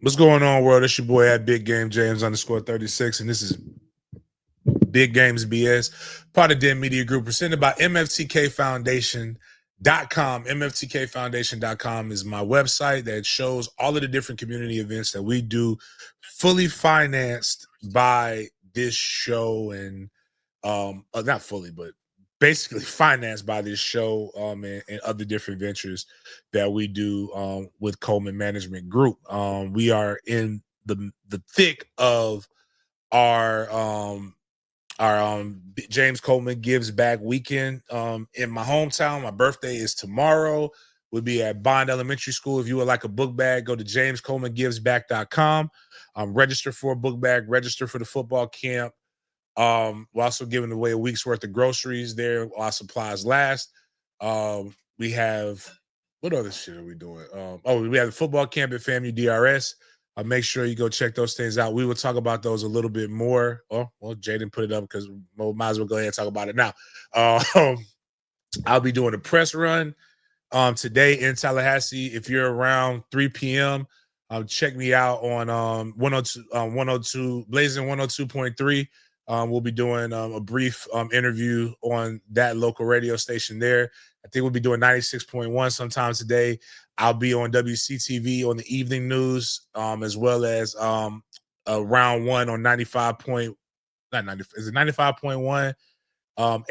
What's going on, world? It's your boy at Big Game James _36, and this is Big Games B.S, part of Den Media Group, presented by MFTKFoundation.com. MFTKFoundation.com is my website that shows all of the different community events that we do, fully financed by this show, and not fully, but basically financed by this show and other different ventures that we do with Coleman Management Group. We are in the thick of our James Coleman Gives Back weekend in my hometown. My birthday is tomorrow. We'll be at Bond Elementary School. If you would like a book bag, go to jamescolemangivesback.com. Register for a book bag, register for the football camp. We're also giving away a week's worth of groceries there while supplies last. We have, what other shit are we doing? We have the football camp at FAMU DRS. Make sure you go check those things out. We will talk about those a little bit more. Oh, well, Jaden put it up because we might as well go ahead and talk about it now. I'll be doing a press run today in Tallahassee. If you're around 3 p.m., check me out on 102 Blazing 102.3. We'll be doing a brief interview on that local radio station there. I think we'll be doing 96.1 sometime today. I'll be on WCTV on the evening news, as well as round one on 95.1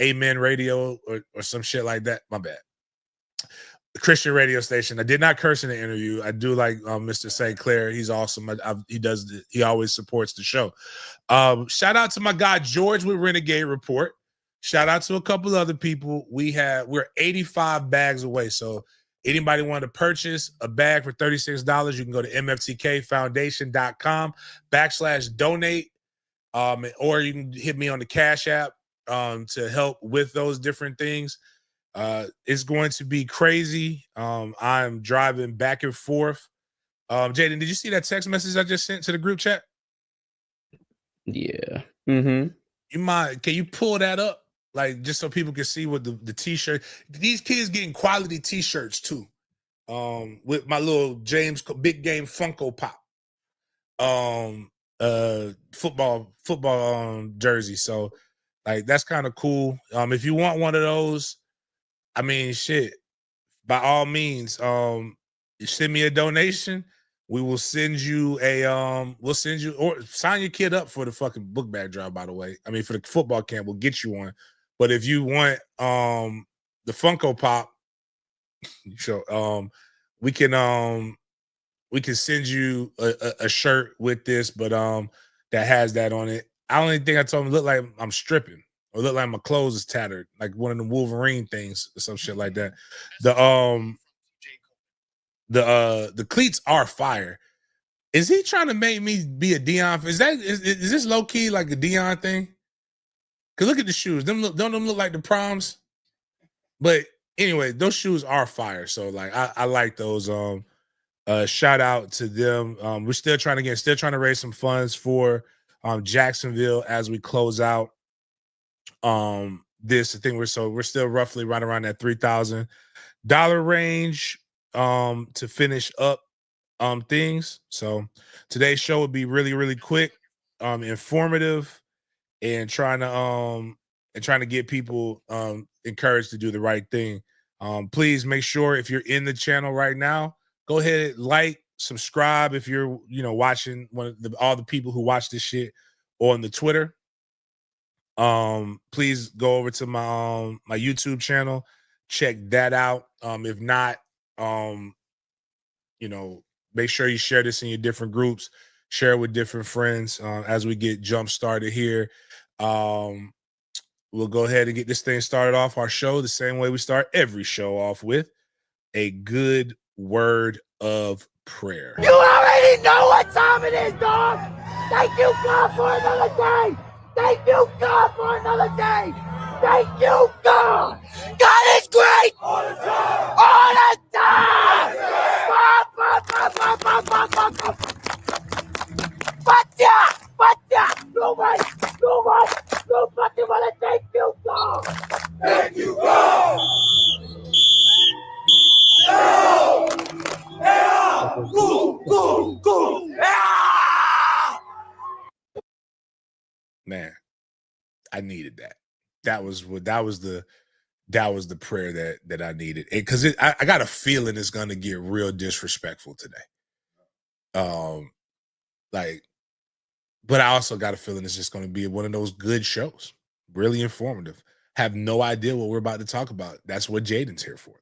Amen Radio or some shit like that. My bad. Christian radio station. I did not curse in the interview. I do like Mr. St. Clair. He's awesome. He always supports the show. Shout out to my guy George with Renegade Report. Shout out to a couple other people. We're 85 bags away. So anybody want to purchase a bag for $36, you can go to mftkfoundation.com/donate. Or you can hit me on the Cash App to help with those different things. It's going to be crazy. I'm driving back and forth. Jaden, did you see that text message I just sent to the group chat? Yeah. Mm-hmm. Can you pull that up? Like, just so people can see what the t-shirt. These kids getting quality t-shirts too. With my little James Big Game Funko Pop. Football jersey. So like that's kind of cool. If you want one of those, I mean, shit, by all means, send me a donation. We will send you or sign your kid up for the fucking book bag drive, by the way. I mean, for the football camp, we'll get you one. But if you want the Funko Pop, we can send you a shirt with this, but that has that on it. I only think I told him look like I'm stripping. Or look like my clothes is tattered, like one of the Wolverine things or some shit like that. The cleats are fire. Is he trying to make me be a Dion? Is this low key like a Dion thing? Cause look at the shoes. Don't them look like the proms? But anyway, those shoes are fire. So like I like those. Shout out to them. We're still trying to raise some funds for Jacksonville as we close out this. I think we're still roughly right around that $3,000 range to finish up things. So today's show will be really, really quick, informative, and trying to get people encouraged to do the right thing. Please make sure if you're in the channel right now, go ahead, like, subscribe if you're watching all the people who watch this shit on the Twitter. Please go over to my YouTube channel, check that out. If not, make sure you share this in your different groups, share it with different friends as we get jump started here. We'll go ahead and get this thing started off our show the same way we start every show off, with a good word of prayer. You already know what time it is, dog. Thank you, God, for another day. Thank you, God, for another day. Thank you, God. God is great. All the time. All the time. But yeah. Nobody fucking wanna thank you. Thank you, God! Yeah! Yeah! Go, go, go! Yeah! Man, I needed that. That was the prayer that I needed. Because I got a feeling it's gonna get real disrespectful today. Like, but I also got a feeling it's just gonna be one of those good shows, really informative. Have no idea what we're about to talk about. That's what Jaden's here for.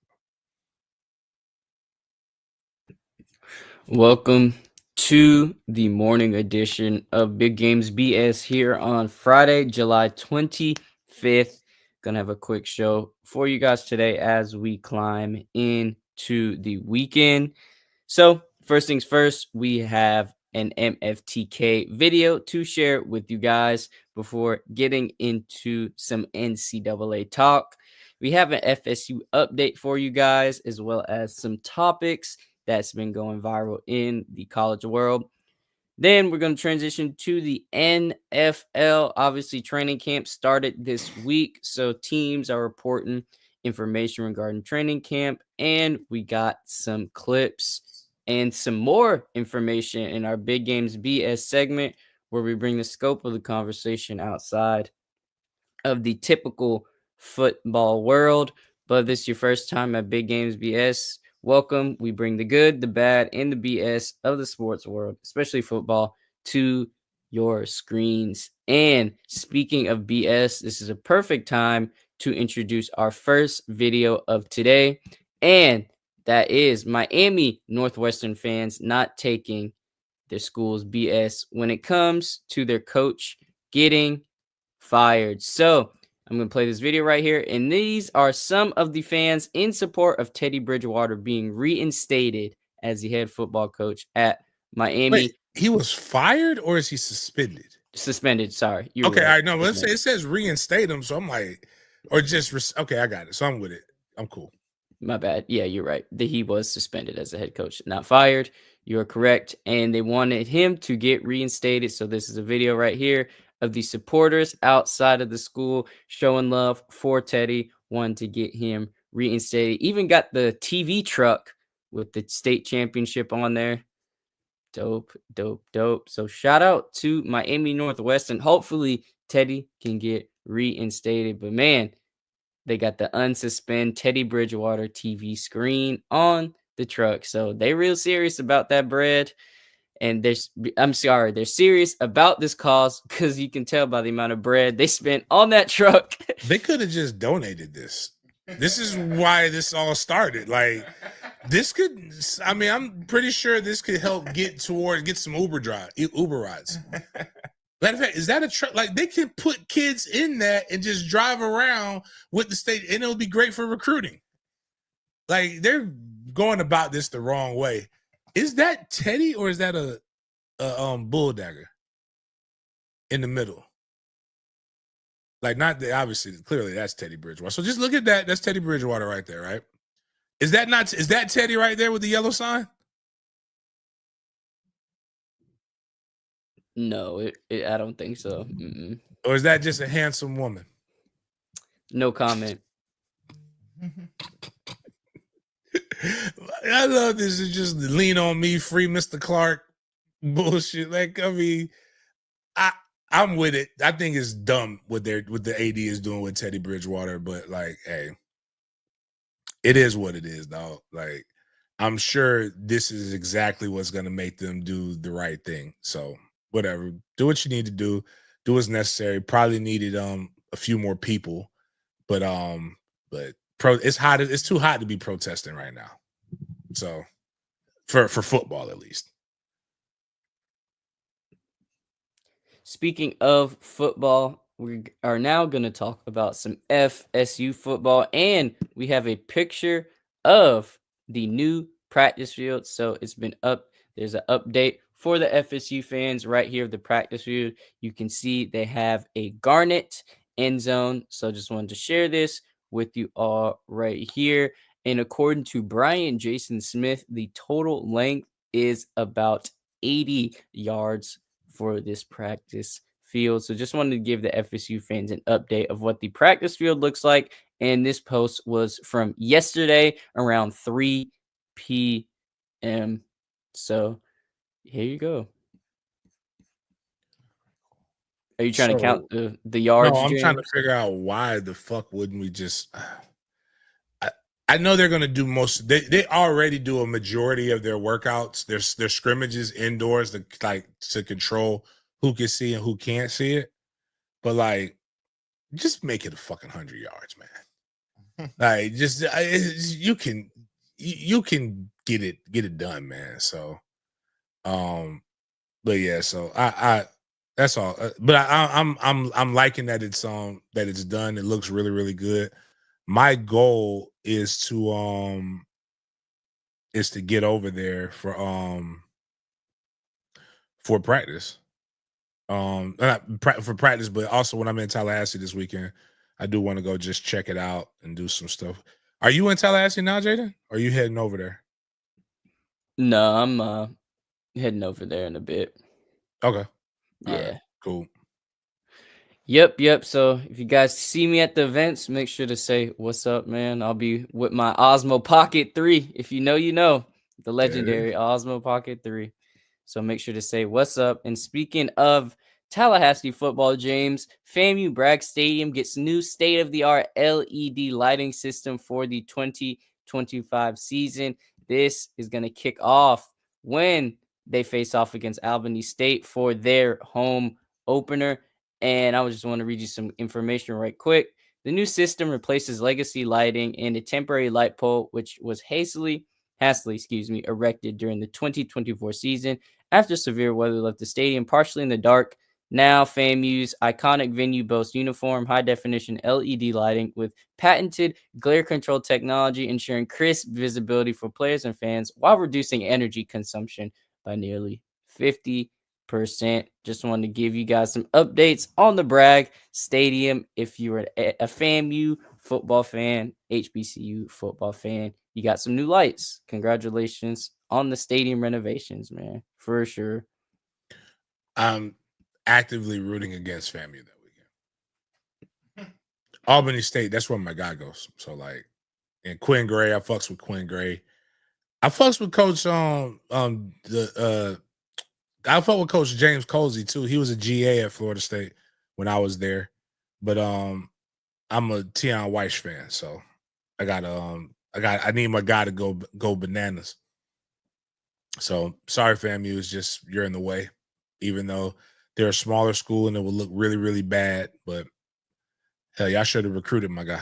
Welcome to the morning edition of Big Games B.S. here on Friday, July 25th. Gonna have a quick show for you guys today as we climb into the weekend. So, first things first, we have an MFTK video to share with you guys before getting into some NCAA talk. We have an FSU update for you guys, as well as some topics that's been going viral in the college world. Then we're going to transition to the NFL. Obviously, training camp started this week, so teams are reporting information regarding training camp, and we got some clips and some more information in our Big Games BS segment, where we bring the scope of the conversation outside of the typical football world. But if this is your first time at Big Games BS, welcome. We bring the good, the bad, and the BS of the sports world, especially football, to your screens. And speaking of BS, this is a perfect time to introduce our first video of today. And that is Miami Northwestern fans not taking their school's BS when it comes to their coach getting fired. So I'm going to play this video right here. And these are some of the fans in support of Teddy Bridgewater being reinstated as the head football coach at Miami. Wait, he was fired or is he suspended? Suspended. Sorry. Okay, right. all right. No, let's say it says reinstate him. So I'm like, or just okay, I got it. So I'm with it. I'm cool. My bad. Yeah, you're right. He was suspended as a head coach, not fired. You are correct. And they wanted him to get reinstated. So this is a video right here of the supporters outside of the school showing love for Teddy, wanting to get him reinstated. Even got the TV truck with the state championship on there. Dope, dope, dope. So shout out to Miami Northwest, and hopefully Teddy can get reinstated. But man, they got the unsuspend Teddy Bridgewater TV screen on the truck. So they real serious about that bread. And they're serious about this cause because you can tell by the amount of bread they spent on that truck. They could have just donated this. This is why this all started. Like, this could, I mean, I'm pretty sure this could help get some Uber rides. Matter of fact, is that a truck? Like, they can put kids in that and just drive around with the state, and it'll be great for recruiting. Like, they're going about this the wrong way. Is that Teddy or is that a bull dagger in the middle? Like, not the, obviously, clearly that's Teddy Bridgewater. So just look at that. That's Teddy Bridgewater right there, right? Is that Teddy right there with the yellow sign? No, I don't think so. Mm-mm. Or is that just a handsome woman? No comment. I love this. It's just lean on me, free Mr. Clark bullshit. Like, I mean, I'm with it. I think it's dumb what the AD is doing with Teddy Bridgewater, but like, hey, it is what it is, dog. Like, I'm sure this is exactly what's gonna make them do the right thing. So whatever. Do what you need to do. Do what's necessary. Probably needed a few more people, but it's hot. It's too hot to be protesting right now. So for football at least. Speaking of football, we are now going to talk about some FSU football, and we have a picture of the new practice field. So it's been up. There's an update for the FSU fans right here of the practice field. You can see they have a garnet end zone. So just wanted to share this with you all right here. And according to Brian Jason Smith, the total length is about 80 yards for this practice field. So just wanted to give the FSU fans an update of what the practice field looks like. And this post was from yesterday around 3 p.m. So here you go. Are you trying to count the yards? No, I'm trying to James? figure out why the fuck wouldn't we just. I know they're going to do most. They already do a majority of their workouts. Their scrimmages indoors to control who can see and who can't see it. But like, just make it a fucking 100 yards, man. Like, just you can get it done, man. So, but yeah, so I that's all. But I'm liking that it's done. It looks really really good. My goal is to get over there for practice. Not for practice, but also when I'm in Tallahassee this weekend, I do want to go just check it out and do some stuff. Are you in Tallahassee now, Jaden? Or are you heading over there? No, I'm heading over there in a bit. Okay. Yeah. All right, cool. Yep. So if you guys see me at the events, make sure to say what's up, man. I'll be with my Osmo Pocket 3. If you know, you know. The legendary Osmo Pocket 3. So make sure to say what's up. And speaking of Tallahassee football, James, FAMU Bragg Stadium gets new state-of-the-art LED lighting system for the 2025 season. This is going to kick off when they face off against Albany State for their home opener. And I just want to read you some information right quick. The new system replaces legacy lighting and a temporary light pole, which was hastily erected during the 2024 season after severe weather left the stadium partially in the dark. Now, FAMU's iconic venue boasts uniform, high-definition LED lighting with patented glare control technology, ensuring crisp visibility for players and fans while reducing energy consumption by nearly 50%. Just wanted to give you guys some updates on the Bragg Stadium. If you're a FAMU football fan, HBCU football fan, you got some new lights. Congratulations on the stadium renovations, man, for sure. I'm actively rooting against FAMU that weekend. Albany State, that's where my guy goes. So like, and Quinn Gray, I fucks with Quinn Gray. I fucks with Coach I fuck with Coach James Colsey too. He was a GA at Florida State when I was there. But I'm a Tion Weiss fan, so I need my guy to go bananas. So sorry, FAMU, it's just you're in the way, even though they're a smaller school and it will look really, really bad. But hell, y'all should have recruited my guy.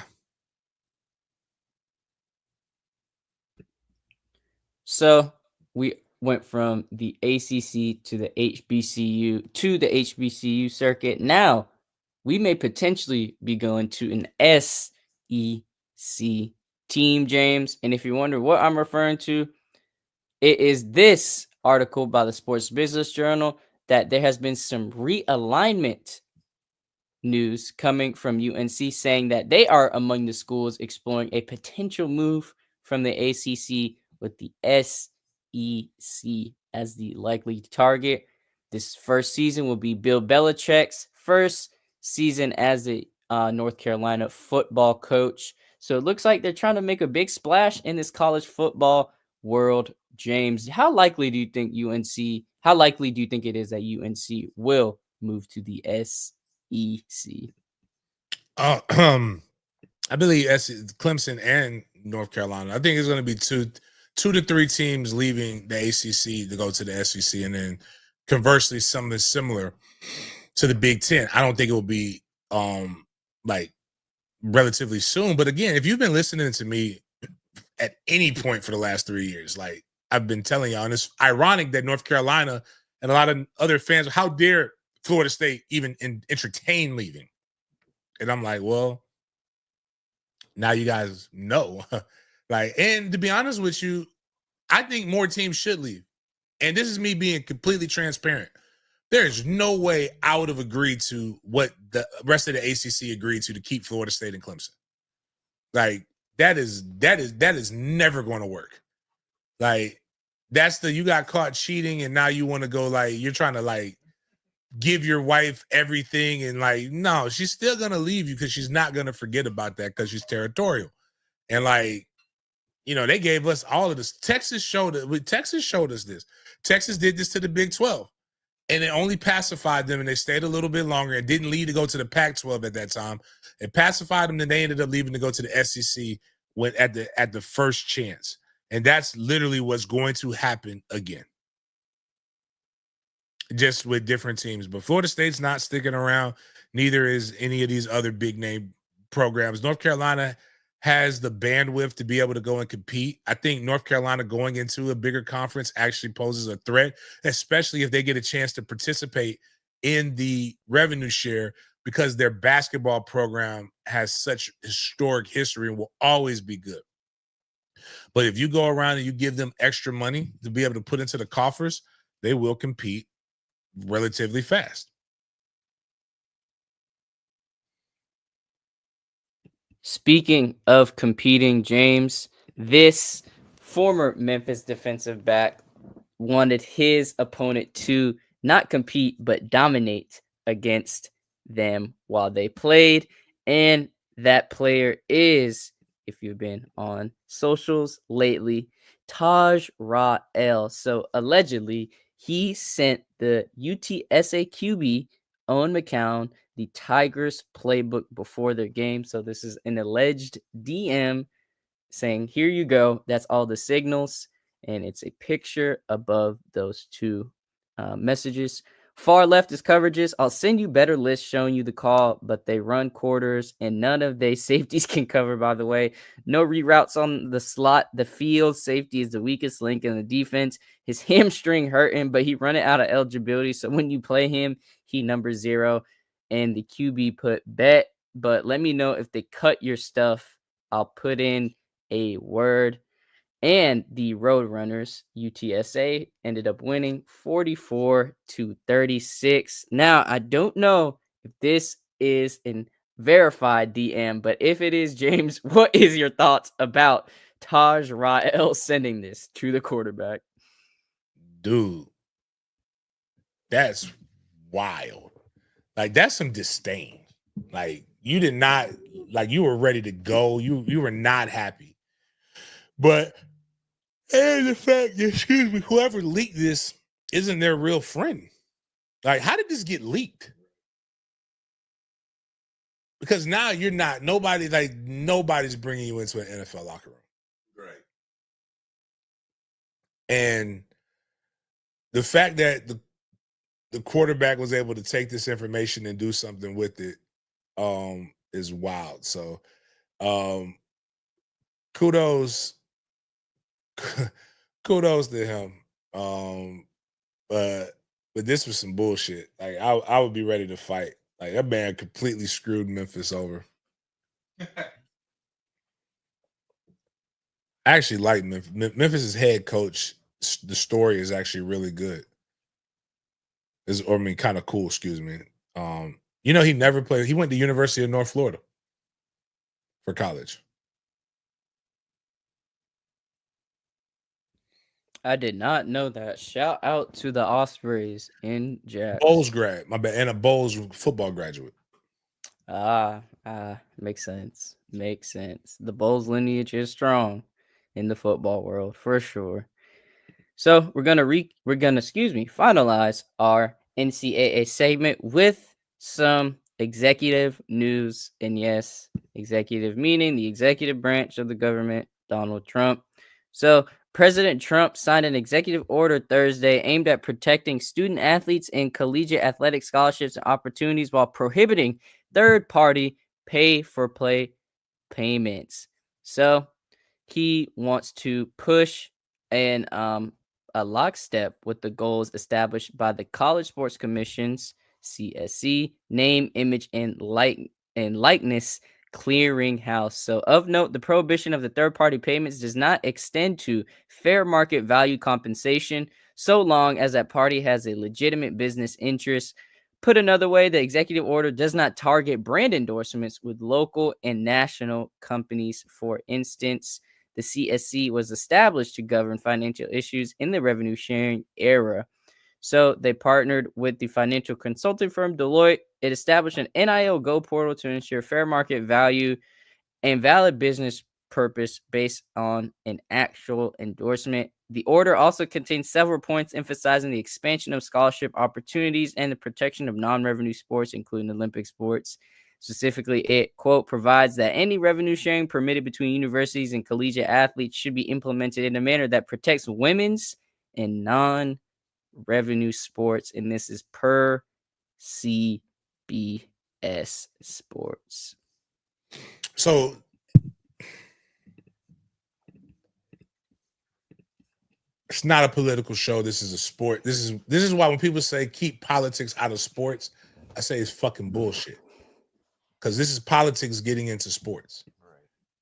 So we went from the ACC to the HBCU circuit. Now we may potentially be going to an SEC team, James. And if you wonder what I'm referring to, it is this article by the Sports Business Journal that there has been some realignment news coming from UNC saying that they are among the schools exploring a potential move from the ACC with the SEC as the likely target. This first season will be Bill Belichick's first season as a North Carolina football coach. So it looks like they're trying to make a big splash in this college football world. James, how likely do you think it is that UNC will move to the SEC? I believe Clemson and North Carolina. I think it's going to be two to three teams leaving the ACC to go to the SEC, and then conversely, something similar to the Big Ten. I don't think it will be like relatively soon. But again, if you've been listening to me at any point for the last 3 years, like I've been telling y'all, and it's ironic that North Carolina and a lot of other fans, how dare Florida State even entertain leaving? And I'm like, well, now you guys know. Like, and to be honest with you, I think more teams should leave. And this is me being completely transparent. There's no way I would have agreed to what the rest of the ACC agreed to keep Florida State and Clemson. Like, that is never going to work. Like, you got caught cheating and now you want to go, like, you're trying to, like, give your wife everything and like, no, she's still gonna leave you because she's not gonna forget about that because she's territorial. And like, they gave us all of this. Texas showed us this. Texas did this to the Big 12. And it only pacified them, and they stayed a little bit longer and didn't leave to go to the Pac-12 at that time. It pacified them, and they ended up leaving to go to the SEC when at the first chance. And that's literally what's going to happen again, just with different teams. But Florida State's not sticking around. Neither is any of these other big name programs. North Carolina has the bandwidth to be able to go and compete. I think North Carolina going into a bigger conference actually poses a threat, especially if they get a chance to participate in the revenue share, because their basketball program has such historic history and will always be good. But if you go around and you give them extra money to be able to put into the coffers, they will compete relatively fast. Speaking of competing, James, this former Memphis defensive back wanted his opponent to not compete but dominate against them while they played. And that player is, if you've been on socials lately, Taj Rael. So allegedly, he sent the UTSA QB, Owen McCown, the Tigers playbook before their game. So this is an alleged DM saying, here you go. That's all the signals. And it's a picture above those two messages. Far leftist coverages. I'll send you better lists showing you the call, but they run quarters and none of they safeties can cover, by the way. No reroutes on the slot. The field safety is the weakest link in the defense. His hamstring hurt him, but he run it out of eligibility. So when you play him, he number 0. And the QB put bet, but let me know if they cut your stuff. I'll put in a word. And the Roadrunners, UTSA, ended up winning 44-36. Now, I don't know if this is an verified DM, but if it is, James, what is your thoughts about Taj Rael sending this to the quarterback? Dude, that's wild. Like, that's some disdain. Like, you did not, like, you were ready to go. You were not happy. But and the fact, excuse me, whoever leaked this isn't their real friend. Like, how did this get leaked? Because now you're not, nobody's bringing you into an NFL locker room. Right. And the fact that the quarterback was able to take this information and do something with it is wild. So kudos to him. But this was some bullshit. Like, I would be ready to fight. Like, that man completely screwed Memphis over. I actually like Memphis. Memphis's head coach. The story is actually really good. Kind of cool. Excuse me. He never played. He went to University of North Florida for college. I did not know that. Shout out to the Ospreys in Jax. Bowles grad, my bad, and a Bowles football graduate. Makes sense. Makes sense. The Bowles lineage is strong in the football world for sure. So we're gonna finalize our NCAA segment with some executive news, and yes, executive meaning the executive branch of the government, Donald Trump. So President Trump signed an executive order Thursday aimed at protecting student athletes and collegiate athletic scholarships and opportunities while prohibiting third-party pay-for-play payments. So he wants to push a lockstep with the goals established by the College Sports Commission's CSC, Name, Image, and Likeness Clearinghouse. So of note, the prohibition of the third-party payments does not extend to fair market value compensation, so long as that party has a legitimate business interest. Put another way, the executive order does not target brand endorsements with local and national companies. For instance, the CSC was established to govern financial issues in the revenue sharing era. So they partnered with the financial consulting firm Deloitte. It established an NIL Go portal to ensure fair market value and valid business purpose based on an actual endorsement. The order also contains several points emphasizing the expansion of scholarship opportunities and the protection of non-revenue sports, including Olympic sports. Specifically, it, quote, provides that any revenue sharing permitted between universities and collegiate athletes should be implemented in a manner that protects women's and non-revenue sports. And this is per CBS Sports. So it's not a political show. This is a sport. This is why when people say keep politics out of sports, I say it's fucking bullshit. Because this is politics getting into sports.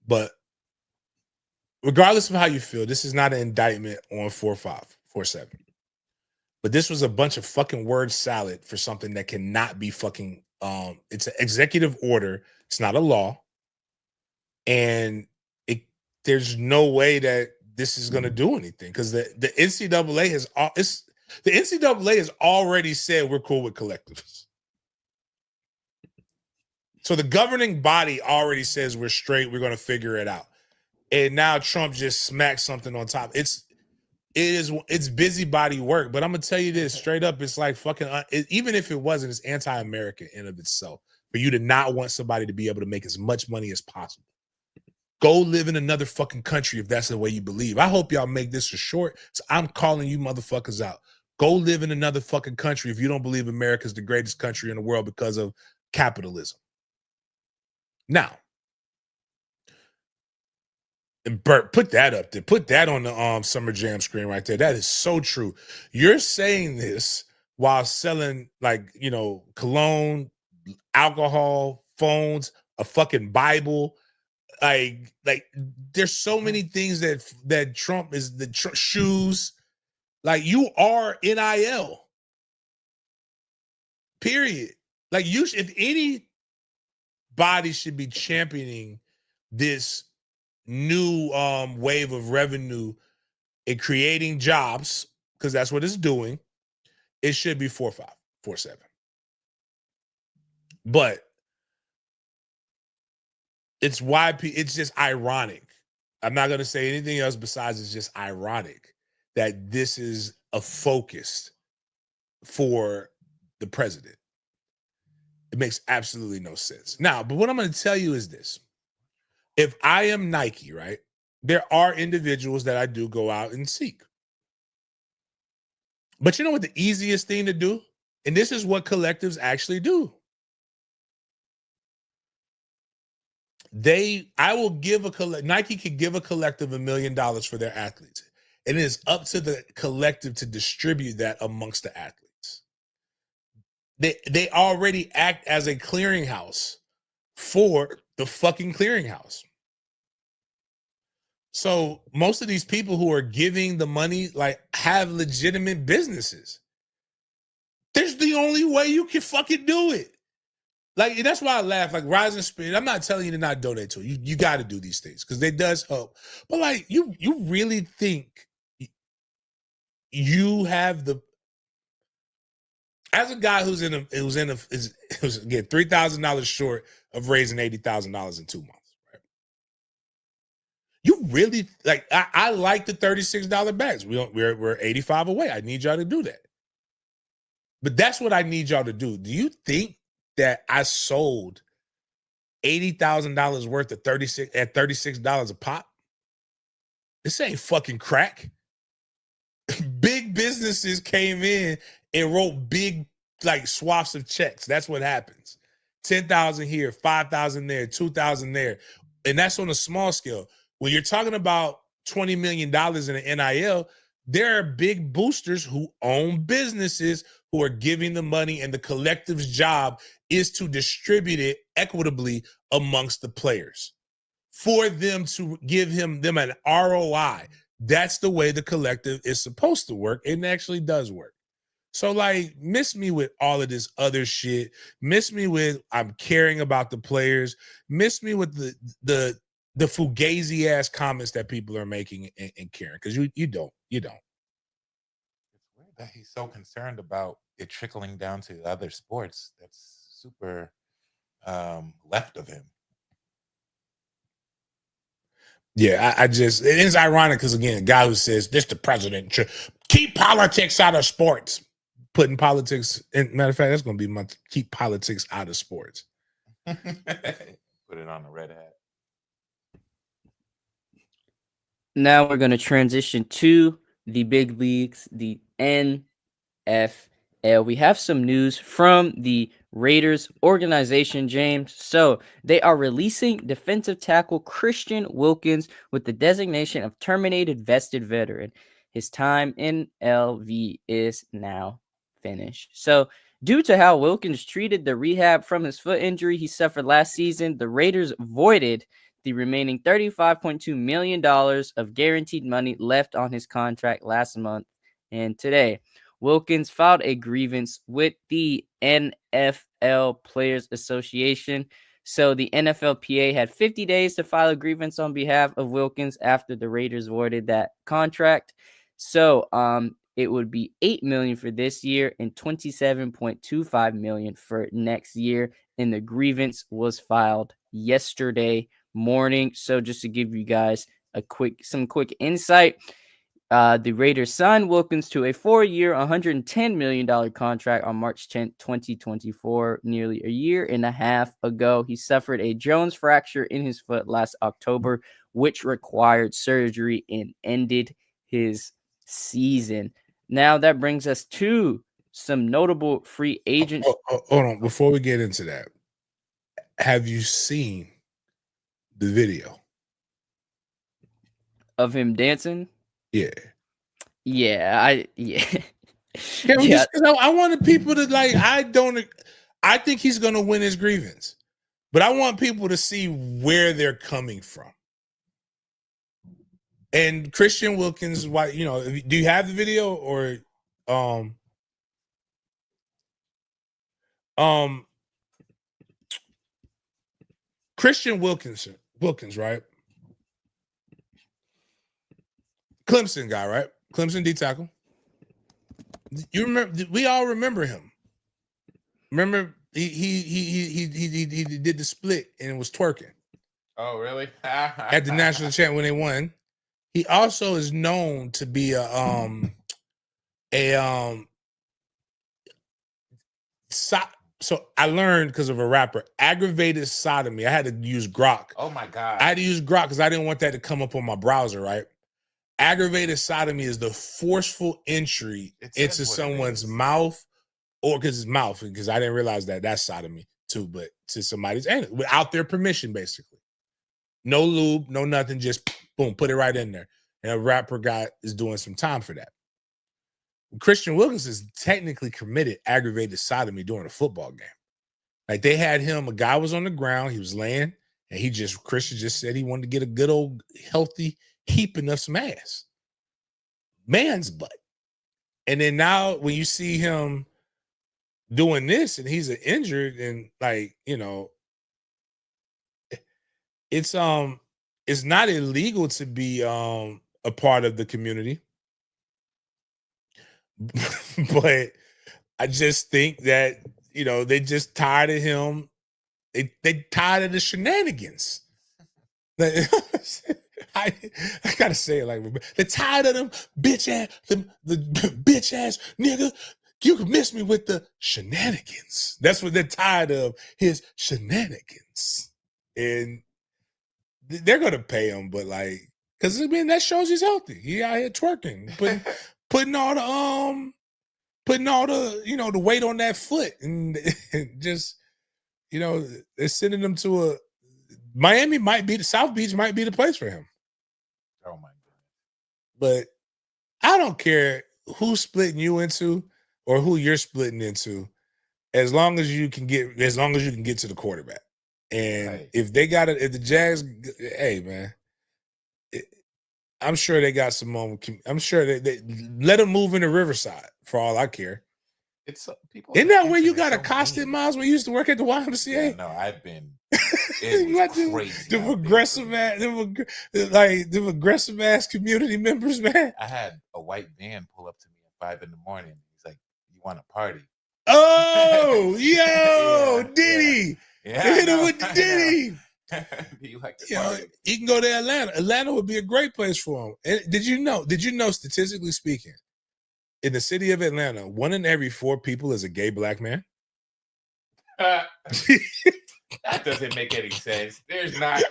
But regardless of how you feel, this is not an indictment on 4-5, 4-7. But this was a bunch of fucking word salad for something that cannot be fucking it's an executive order. It's not a law. And there's no way that this is going to do anything because the NCAA has already said we're cool with collectives. So the governing body already says we're straight. We're going to figure it out. And now Trump just smacked something on top. It's busybody work. But I'm going to tell you this straight up. It's like fucking, even if it wasn't, it's anti-American in of itself for you to not want somebody to be able to make as much money as possible. Go live in another fucking country if that's the way you believe. I hope y'all make this a short. So I'm calling you motherfuckers out. Go live in another fucking country if you don't believe America's the greatest country in the world because of capitalism. Now, and Bert, put that up there. Put that on the Summer Jam screen right there. That is so true. You're saying this while selling cologne, alcohol, phones, a fucking Bible. Like there's so many things that Trump is shoes. Like you are NIL. Period. Like if anybody should be championing this new wave of revenue and creating jobs, because that's what it's doing, it should be 4-5, 4-7. But it's why it's just ironic. I'm not going to say anything else besides it's just ironic that this is a focus for the president. It makes absolutely no sense. Now, but what I'm going to tell you is this. If I am Nike, right, there are individuals that I do go out and seek. But you know what the easiest thing to do? And this is what collectives actually do. Nike could give a collective $1 million for their athletes. And it is up to the collective to distribute that amongst the athletes. They already act as a clearinghouse for the fucking clearinghouse. So most of these people who are giving the money have legitimate businesses. There's the only way you can fucking do it. That's why I laugh. Rising Spirit, I'm not telling you to not donate to it. You got to do these things because it does help. But you really think you have as a guy who's again $3,000 short of raising $80,000 in 2 months, right? You really I like the $36 bags. We're 85 away. I need y'all to do that. But that's what I need y'all to do. Do you think that I sold $80,000 worth of $36 a pop? This ain't fucking crack. Big businesses came in and wrote big swaths of checks. That's what happens. 10,000 here, 5,000 there, 2,000 there. And that's on a small scale. When you're talking about $20 million in an NIL, there are big boosters who own businesses who are giving the money, and the collective's job is to distribute it equitably amongst the players for them to give them an ROI. That's the way the collective is supposed to work, and it actually does work. So miss me with all of this other shit. Miss me with I'm caring about the players. Miss me with the fugazi ass comments that people are making and caring, because you don't. that he's so concerned about it trickling down to other sports. That's super left of him. Yeah, I just, it is ironic because, again, a guy who says, this the president, keep politics out of sports. Putting politics, matter of fact, that's going to be my keep politics out of sports. Put it on the red hat. Now we're going to transition to the big leagues, the NFL. We have some news from the Raiders organization, James. So they are releasing defensive tackle Christian Wilkins with the designation of terminated vested veteran. His time in LV is now finished. So due to how Wilkins treated the rehab from his foot injury he suffered last season, the Raiders voided the remaining $35.2 million of guaranteed money left on his contract last month. And today, Wilkins filed a grievance with the NFL Players Association. So the NFLPA had 50 days to file a grievance on behalf of Wilkins after the Raiders voided that contract. So it would be $8 million for this year and $27.25 million for next year. And the grievance was filed yesterday morning. So just to give you guys some quick insight, the Raiders signed Wilkins to a 4-year, $110 million contract on March 10th, 2024, nearly a year and a half ago. He suffered a Jones fracture in his foot last October, which required surgery and ended his season. Now that brings us to some notable free agents. Hold on. Before we get into that, have you seen the video of him dancing? Yeah. Yeah. Yeah. I wanted people to I think he's going to win his grievance, but I want people to see where they're coming from. And Christian Wilkins, do you have the video or, Christian Wilkins, right? Clemson guy, right? Clemson D tackle. You remember? We all remember him. Remember he did the split and was twerking. Oh, really? At the national champ when they won. He also is known to be so I learned because of a rapper, aggravated sodomy. I had to use Grok. Oh my God. I had to use Grok because I didn't want that to come up on my browser, right? Aggravated sodomy is the forceful entry into someone's mouth, or because it's mouth, because I didn't realize that's sodomy too, but to somebody's anus without their permission, basically. No lube, no nothing, just boom, put it right in there. And a rapper guy is doing some time for that. Christian Wilkins is technically committed aggravated sodomy during a football game. Like they had him, a guy was on the ground, he was laying, and Christian just said he wanted to get a good old healthy heaping of some ass. Man's butt. And then now when you see him doing this and he's injured and it's not illegal to be a part of the community. But I just think that, they just tired of him. They tired of the shenanigans. I gotta say it like they're tired of them bitch ass, the bitch ass nigga. You can miss me with the shenanigans. That's what they're tired of, his shenanigans. And they're gonna pay him, but because that shows he's healthy. He out here twerking, putting all the the weight on that foot, and just they're sending him to Miami. South Beach might be the place for him. Oh my God! But I don't care who's splitting you into or who you're splitting into, as long as you can get to the quarterback. And if the Jags, hey man, I'm sure they got some more. I'm sure they let them move into Riverside for all I care. It's people. Isn't that where you got accosted, Miles, when you used to work at the YMCA? Yeah, no, I've been. It was crazy. The aggressive ass community members, man. I had a white van pull up to me at 5 in the morning. He's like, "You want to party?" Oh, yo, Yeah, Diddy. Yeah, Hit him I know, with the I know. Diddy. Do you like to You know, party? he can go to Atlanta. Atlanta would be a great place for him. And did you know, statistically speaking, in the city of Atlanta, 1 in every 4 people is a gay black man? That doesn't make any sense. There's not.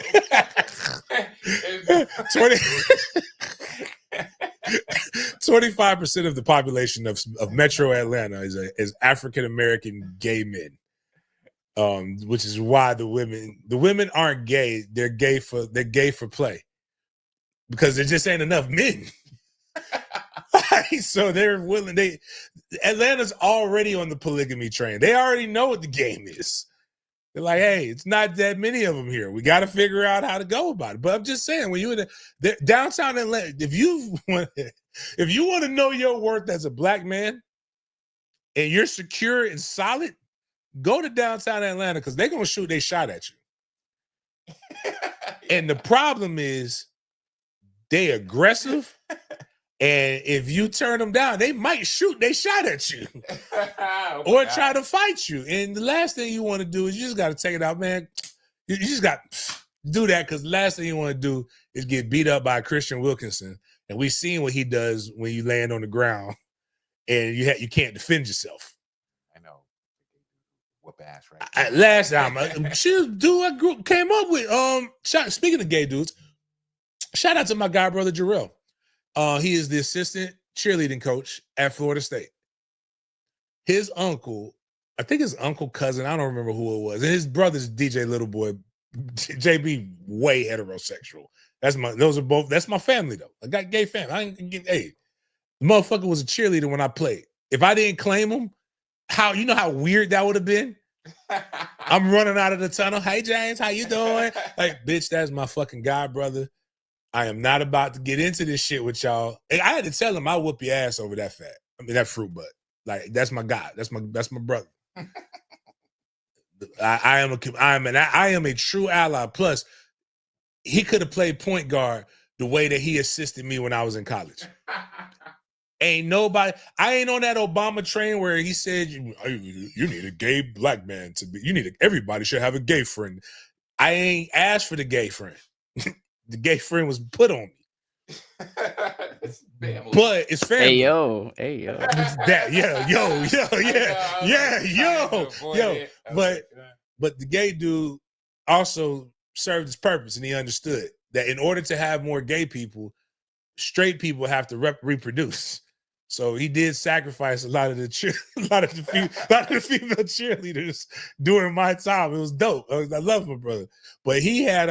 25% of the population of Metro Atlanta is African American gay men. Which is why the women aren't gay. They're gay for play. Because there just ain't enough men. So they're willing. Atlanta's already on the polygamy train. They already know what the game is. They're like, hey, it's not that many of them here. We got to figure out how to go about it. But I'm just saying, when you're in the downtown Atlanta, if you want to know your worth as a black man and you're secure and solid, go to downtown Atlanta because they're gonna shoot their shot at you. And the problem is they aggressive. And if you turn them down, they might shoot they shot at you or try to fight you. And the last thing you want to do is you just got to take it out, man. You just got to do that because the last thing you want to do is get beat up by Christian Wilkinson. And we've seen what he does when you land on the ground and you can't defend yourself. I know. Whoop ass, right? Last time, dude I came up with. Speaking of gay dudes, shout out to my guy brother Jarrell. He is the assistant cheerleading coach at Florida State. His uncle, I think his uncle cousin, I don't remember who it was. And his brother's DJ Little Boy, JB, way heterosexual. That's my family though. I got gay family. The motherfucker was a cheerleader when I played. If I didn't claim him, how weird that would have been? I'm running out of the tunnel. Hey James, how you doing? Like, bitch, that's my fucking guy brother. I am not about to get into this shit with y'all. And I had to tell him I'll whoop your ass over that that fruit butt. Like, that's my guy. That's my brother. I am a true ally. Plus, he could have played point guard the way that he assisted me when I was in college. Ain't nobody. I ain't on that Obama train where he said you need a gay black man to be. Everybody should have a gay friend. I ain't asked for the gay friend. The gay friend was put on me. But it's family. Hey yo. But the gay dude also served his purpose, and he understood that in order to have more gay people, straight people have to reproduce. So he did sacrifice a lot of the female cheerleaders during my time. It was dope. I love my brother, but he had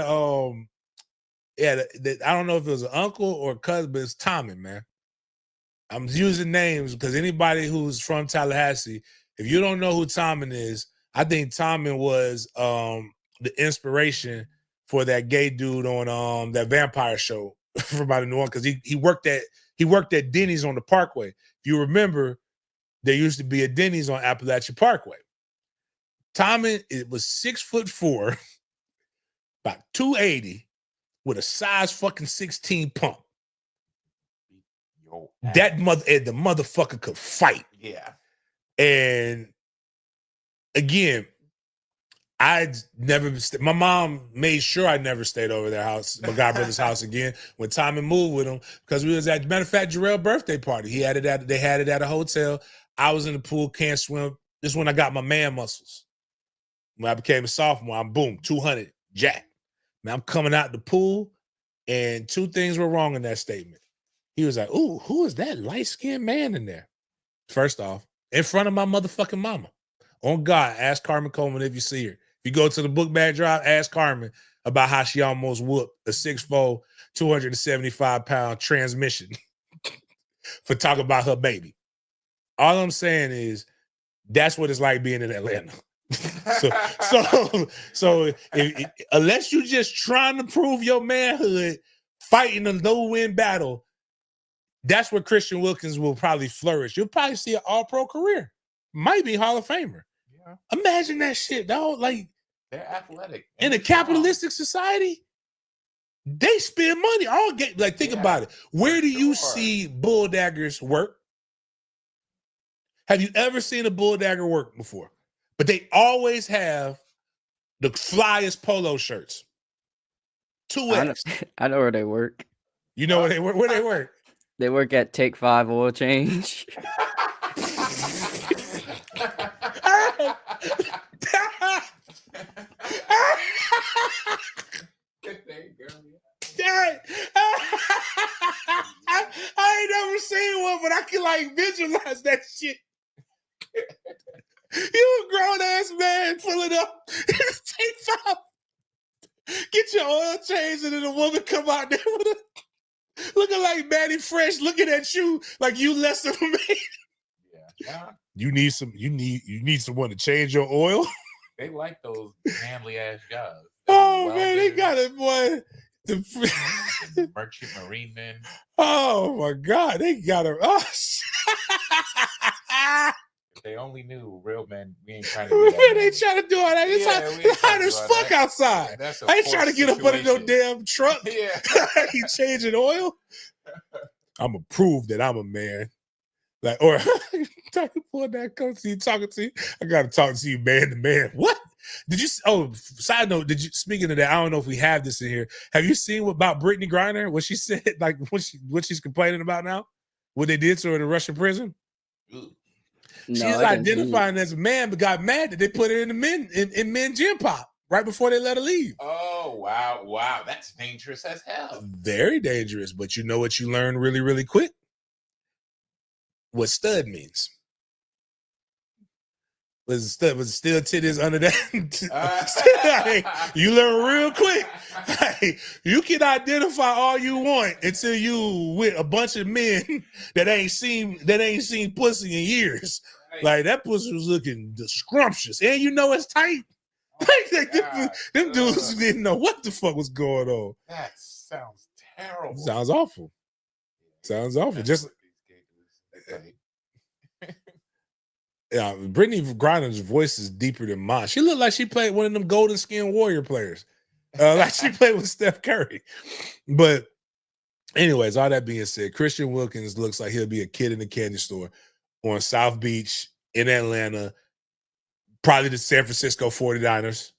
I don't know if it was an uncle or a cousin, but it's Tommy, man. I'm using names because anybody who's from Tallahassee, if you don't know who Tommy is, I think Tommy was the inspiration for that gay dude on that vampire show from out of New Orleans, because he worked at Denny's on the Parkway. If you remember, there used to be a Denny's on Appalachia Parkway. Tommy, it was 6'4", about 280. With a size fucking 16 pump. The motherfucker could fight. Yeah. And again, my mom made sure I never stayed over their house, my godbrother's house again, when Tommy moved with him, because we was at, matter of fact, Jarrell's birthday party. They had it at a hotel. I was in the pool, can't swim. This is when I got my man muscles. When I became a sophomore, I'm boom, 200, jack. Man, I'm coming out the pool, and 2 things were wrong in that statement. He was like, ooh, who is that light-skinned man in there? First off, in front of my motherfucking mama. On God, ask Carmen Coleman if you see her. If you go to the book bag drive, ask Carmen about how she almost whooped a 6'4", 275-pound transmission for talking about her baby. All I'm saying is that's what it's like being in Atlanta. so unless you just trying to prove your manhood, fighting a low-win battle, that's where Christian Wilkins will probably flourish. You'll probably see an all-pro career. Might be Hall of Famer. Yeah. Imagine that shit, dog. Like, they're athletic. In a capitalistic society, they spend money. Think about it. Where do you see bull daggers work? Have you ever seen a bull dagger work before? But they always have the flyest polo shirts. 2X. I know where they work. You know where they work? Where they work? They work at Take 5 Oil Change. I ain't never seen one, but I can like visualize that shit. You a grown ass man pulling up. Take 5. Get your oil changed, and then a woman come out there with a, looking like Manny Fresh, looking at you like you less of a man. Yeah. You need someone to change your oil. They like those manly ass jobs. Oh man, they got it, boy. The merchant marine men. Oh my God, they got her. Oh, if they only knew real men, we ain't trying to do that. They trying to do all that. It's hot as fuck outside. Yeah, I ain't trying to get up under no damn truck. Yeah. He changing oil. I'm gonna prove that I'm a man. Like, or pull that coat to you, talking to you. I gotta talk to you man to man. What? Did you? Oh, side note. Did you? Speaking of that, I don't know if we have this in here. Have you seen what about Brittany Griner? What she said, like what she's complaining about now? What they did to her in the Russian prison? No, She's identifying as a man, but got mad that they put her in the men gym pop right before they let her leave. Oh wow, that's dangerous as hell. Very dangerous. But you know what you learn really, really quick? What stud means. Was a stud, was still titties under that. You learn real quick. You can identify all you want until you with a bunch of men that ain't seen pussy in years. Right. Like that pussy was looking scrumptious, and you know it's tight. Oh, them dudes didn't know what the fuck was going on. That sounds terrible. Sounds awful. Sounds awful. Just. Yeah, Brittany Griner's voice is deeper than mine. She looked like she played one of them Golden Skin Warrior players, like she played with Steph Curry. But anyways, all that being said, Christian Wilkins looks like he'll be a kid in the candy store on South Beach in Atlanta, probably the San Francisco 49ers.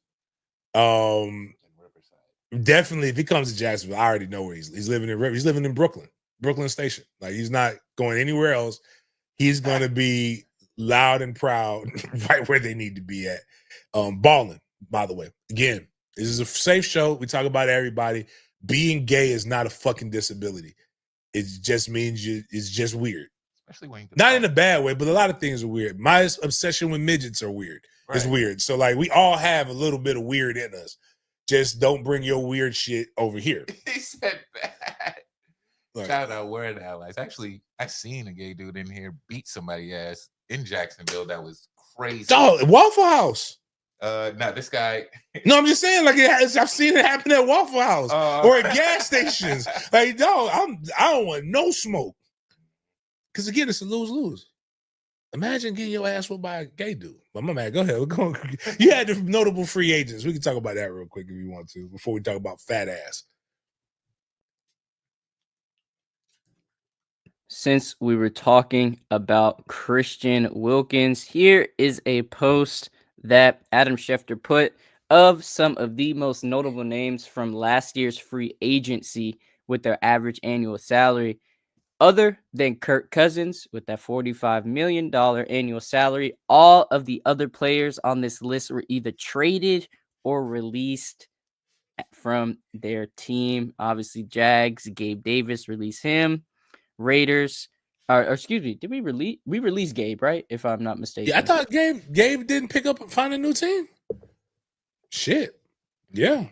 Definitely, if he comes to Jacksonville, I already know where he's living in. He's living in Brooklyn Station. Like he's not going anywhere else. He's going to be loud and proud right where they need to be at. Balling, by the way. Again, this is a safe show. We talk about everybody. Being gay is not a fucking disability. It just means it's just weird. Especially when not in a bad way, but a lot of things are weird. My obsession with midgets are weird. Right. It's weird. So like we all have a little bit of weird in us. Just don't bring your weird shit over here. He said that. Like, shout out Word Allies. Actually, I seen a gay dude in here beat somebody ass in Jacksonville. That was crazy. Oh, Waffle House. No, this guy. No, I'm just saying, like I've seen it happen at Waffle House or at gas stations. Like, no, I don't want no smoke. Because again, it's a lose-lose. Imagine getting your ass whooped by a gay dude. But my man, go ahead. We're going. You had the notable free agents. We can talk about that real quick if you want to before we talk about fat ass. Since we were talking about Christian Wilkins, here is a post that Adam Schefter put of some of the most notable names from last year's free agency with their average annual salary. Other than Kirk Cousins with that $45 million annual salary, all of the other players on this list were either traded or released from their team. Obviously, Jags, Gabe Davis, release him. Raiders, or excuse me, did we release Gabe, right? If I'm not mistaken. Yeah, I thought Gabe didn't pick up and find a new team. Shit. Yeah.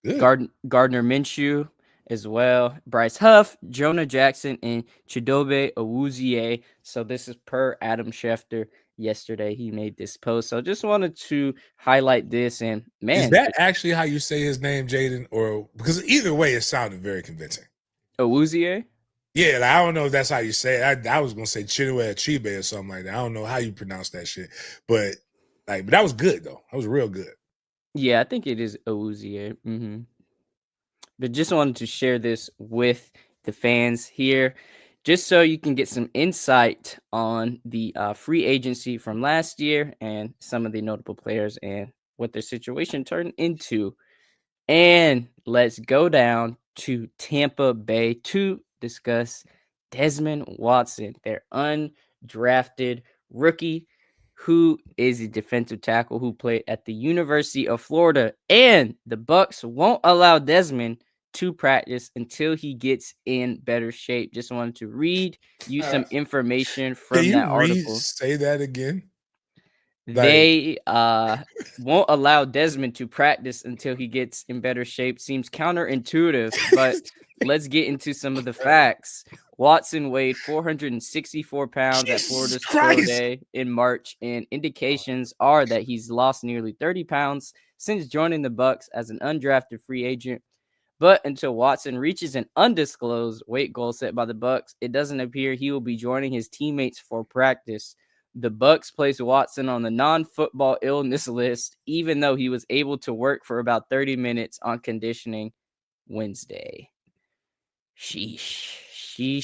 Good. Gardner Minshew as well. Bryce Huff, Jonah Jackson, and Chidobe Awuzie. So this is per Adam Schefter. Yesterday he made this post. So just wanted to highlight this. And man, is that actually how you say his name, Jaden? Or because either way, it sounded very convincing. Awuzie? Yeah, like, I don't know if that's how you say it. I was gonna say Chinua Achebe or something like that. I don't know how you pronounce that shit, but that was good though. That was real good. Yeah, I think it is Awuzie. Mm-hmm. But just wanted to share this with the fans here. just so you can get some insight on the free agency from last year and some of the notable players and what their situation turned into. And let's go down to Tampa Bay to discuss Desmond Watson, their undrafted rookie, who is a defensive tackle who played at the University of Florida. And the Bucs won't allow Desmond to practice until he gets in better shape. Just wanted to read you some information from that article. Say that again? They won't allow Desmond to practice until he gets in better shape. Seems counterintuitive, but let's get into some of the facts. Watson weighed 464 pounds at Florida's Pro Day in March, and indications are that he's lost nearly 30 pounds since joining the Bucs as an undrafted free agent. But until Watson reaches an undisclosed weight goal set by the Bucs, it doesn't appear he will be joining his teammates for practice. The Bucs placed Watson on the non-football illness list, even though he was able to work for about 30 minutes on conditioning Wednesday. Sheesh. Where do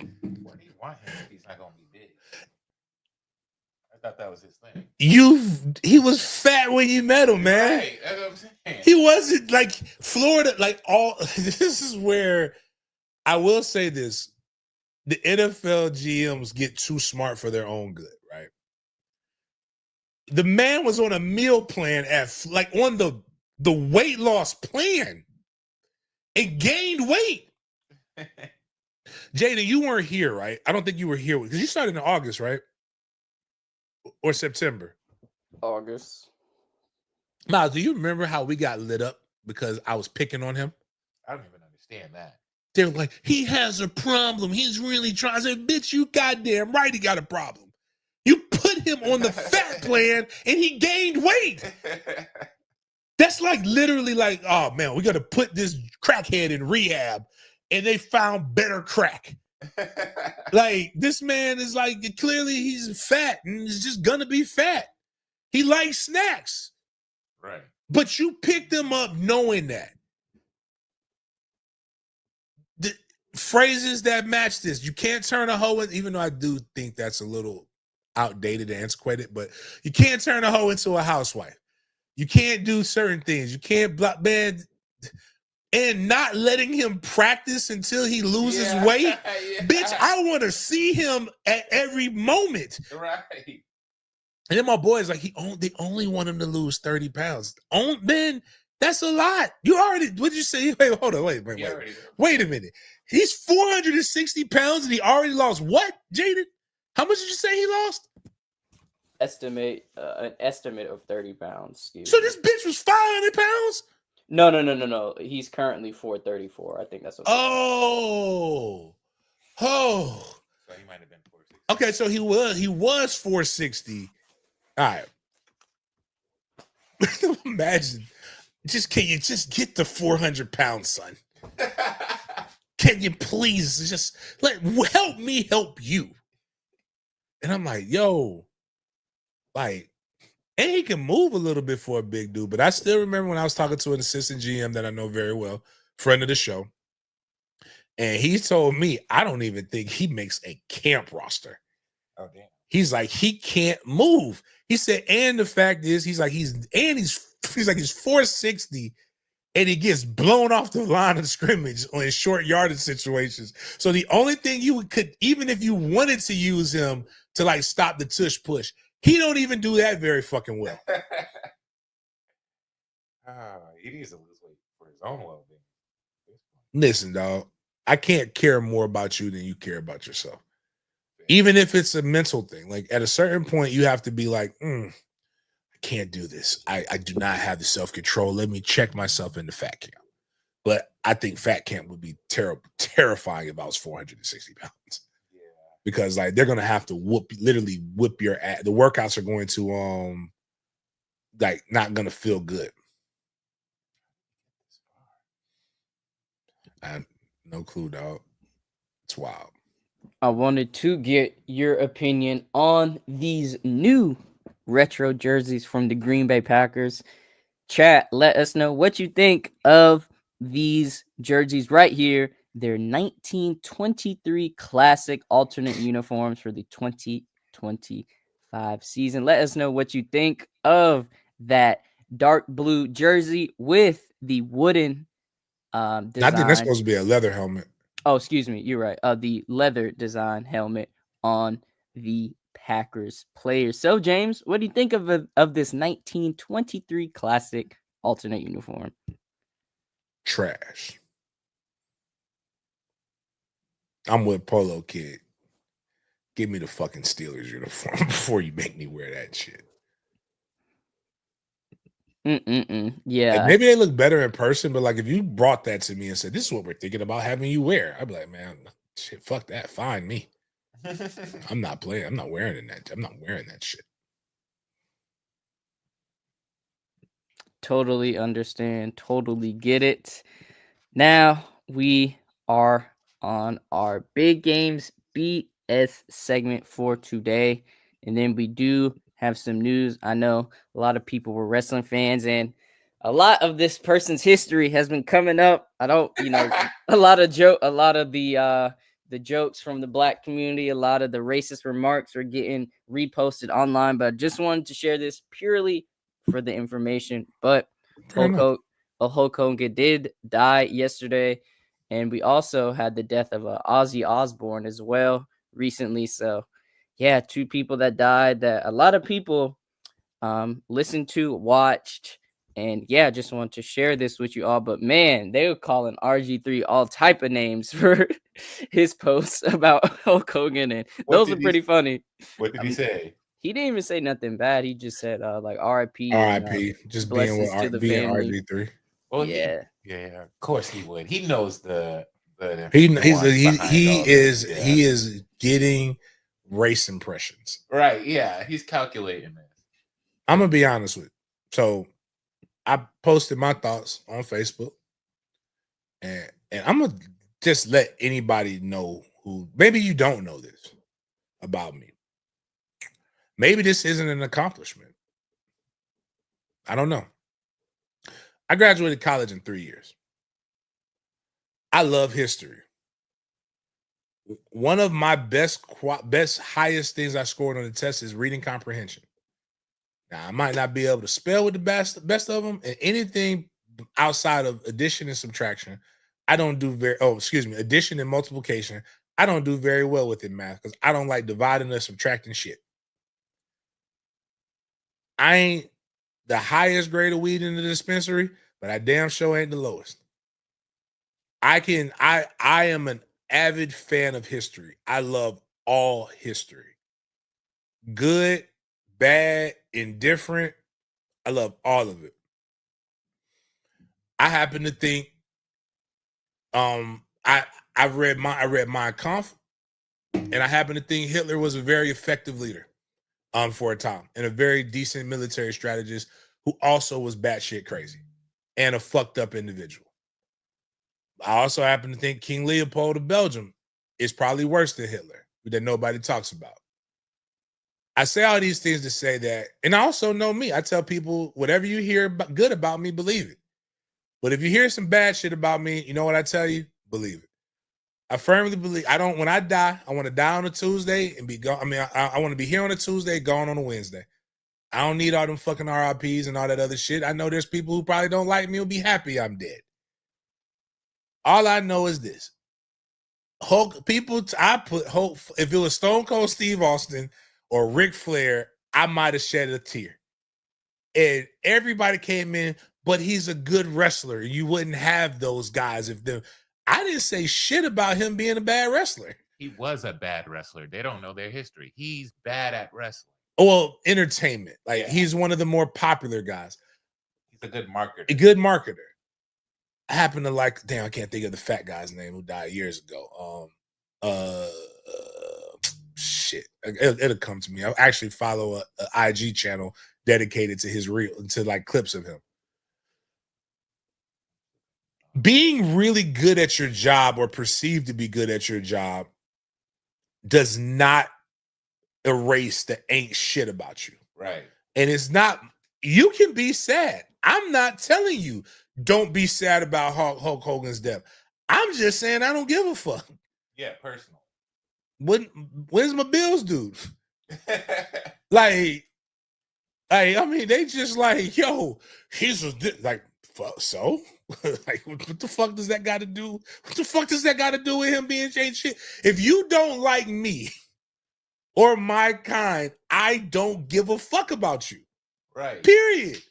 you want him if he's not gonna be big? I thought that was his thing. He was fat when you met him, man. Right, that's what I'm saying. He wasn't like Florida, like all. This is where I will say this: the NFL GMs get too smart for their own good, right? The man was on a meal plan on the weight loss plan and gained weight. Jada, you weren't here, right? I don't think you were here because you started in August, right? Or September? August. Miles, do you remember how we got lit up because I was picking on him? I don't even understand that. They were like, he has a problem. He's really trying. I said, bitch, you goddamn right he got a problem. You put him on the fat plan and he gained weight. That's like literally like, oh man, we got to put this crackhead in rehab and they found better crack. Like this man is like, clearly he's fat and he's just gonna be fat. He likes snacks. Right. But you picked him up knowing that. The phrases that match this, you can't turn a hoe in, even though I do think that's a little outdated and antiquated, but you can't turn a hoe into a housewife. You can't do certain things. You can't block, man. And not letting him practice until he loses weight. Yeah. Bitch, I want to see him at every moment. Right. And then my boy's like, they only want him to lose 30 pounds. Oh, man, that's a lot. You already, what did you say? Wait, hold on, wait a minute. He's 460 pounds and he already lost what, Jaden? How much did you say he lost? An estimate of 30 pounds. So this bitch was 500 pounds? No. He's currently 434. I think that's what. Oh. So he might have been 460. Okay, so he was 460. All right. Imagine. Can you just get the 400 pounds, son? Can you please just help me help you? And I'm like, yo, like, and he can move a little bit for a big dude. But I still remember when I was talking to an assistant GM that I know very well, friend of the show. And he told me, I don't even think he makes a camp roster. Oh, damn. He's like, he can't move. He said, and the fact is, he's 460 and he gets blown off the line of scrimmage on his short yardage situations. So the only thing you could, even if you wanted to use him to like stop the tush push, he don't even do that very fucking well. He needs to lose weight for his own well-being. Listen, dog, I can't care more about you than you care about yourself. Even if it's a mental thing. Like at a certain point, you have to be like, I can't do this. I do not have the self-control. Let me check myself into fat camp. But I think fat camp would be terrifying if I was 460 pounds. Yeah. Because like they're gonna have to literally whip your ass. The workouts are going to like not gonna feel good. I have no clue, dog. It's wild. I wanted to get your opinion on these new retro jerseys from the Green Bay Packers. Chat, let us know what you think of these jerseys right here. They're 1923 classic alternate uniforms for the 2025 season. Let us know what you think of that dark blue jersey with the wooden design. I think that's supposed to be a leather helmet. Oh, excuse me. You're right. The leather design helmet on the Packers players. So, James, what do you think of this 1923 classic alternate uniform? Trash. I'm with Polo Kid. Give me the fucking Steelers uniform before you make me wear that shit. Yeah. Like, maybe they look better in person, but like if you brought that to me and said, "This is what we're thinking about having you wear," I'd be like, "Man, shit, fuck that. Find me. I'm not playing. I'm not wearing that. I'm not wearing that shit." Totally understand. Totally get it. Now we are on our Big Games BS segment for today. And then we do have some news. I know a lot of people were wrestling fans, and a lot of this person's history has been coming up. I don't, a lot of the jokes from the black community, a lot of the racist remarks are getting reposted online, but I just wanted to share this purely for the information. But Hulk Hogan did die yesterday, and we also had the death of Ozzy Osbourne as well recently. So, yeah, two people that died that a lot of people listened to, watched, and yeah, just want to share this with you all. But man, they were calling RG3 all type of names for his posts about Hulk Hogan, and those are pretty funny. What did he say? He didn't even say nothing bad. He just said like RIP. RIP. Just being with being RG3. Well, yeah, of course he would. He knows the he is getting race impressions. Right. Yeah, he's calculating this. I'm gonna be honest with you. So I posted my thoughts on Facebook, and I'm gonna just let anybody know who maybe you don't know this about me. Maybe this isn't an accomplishment. I don't know. I graduated college in 3 years. I love history. One of my best highest things I scored on the test is reading comprehension. Now, I might not be able to spell with the best of them, and anything outside of addition and subtraction, I don't do addition and multiplication, I don't do very well with in math because I don't like dividing or subtracting shit. I ain't the highest grade of weed in the dispensary, but I damn sure ain't the lowest. I am an avid fan of history. I love all history. Good, bad, indifferent. I love all of it. I happen to think I read Mein Kampf, and I happen to think Hitler was a very effective leader for a time and a very decent military strategist who also was batshit crazy and a fucked up individual. I also happen to think King Leopold of Belgium is probably worse than Hitler, that nobody talks about. I say all these things to say that, and I also know me. I tell people, whatever you hear good about me, believe it. But if you hear some bad shit about me, you know what I tell you? Believe it. I firmly believe when I die, I want to die on a Tuesday and be gone. I mean, I want to be here on a Tuesday, gone on a Wednesday. I don't need all them fucking RIPs and all that other shit. I know there's people who probably don't like me will be happy I'm dead. All I know is this. Hulk, if it was Stone Cold Steve Austin or Ric Flair, I might have shed a tear. And everybody came in, but he's a good wrestler. You wouldn't have those guys if them. I didn't say shit about him being a bad wrestler. He was a bad wrestler. They don't know their history. He's bad at wrestling. Well, entertainment. He's one of the more popular guys. He's a good marketer. A good marketer. I happen to I can't think of the fat guy's name who died years ago. Shit. It'll come to me. I actually follow a IG channel dedicated to his clips of him. Being really good at your job or perceived to be good at your job does not erase the ain't shit about you. Right. And it's not, you can be sad. I'm not telling you don't be sad about Hulk Hogan's death. I'm just saying I don't give a fuck. Yeah, personal. When's my bills due? like, I mean, they just like, yo, he's like, so? Like, what the fuck does that got to do? What the fuck does that got to do with him being changed shit? If you don't like me or my kind, I don't give a fuck about you. Right. Period.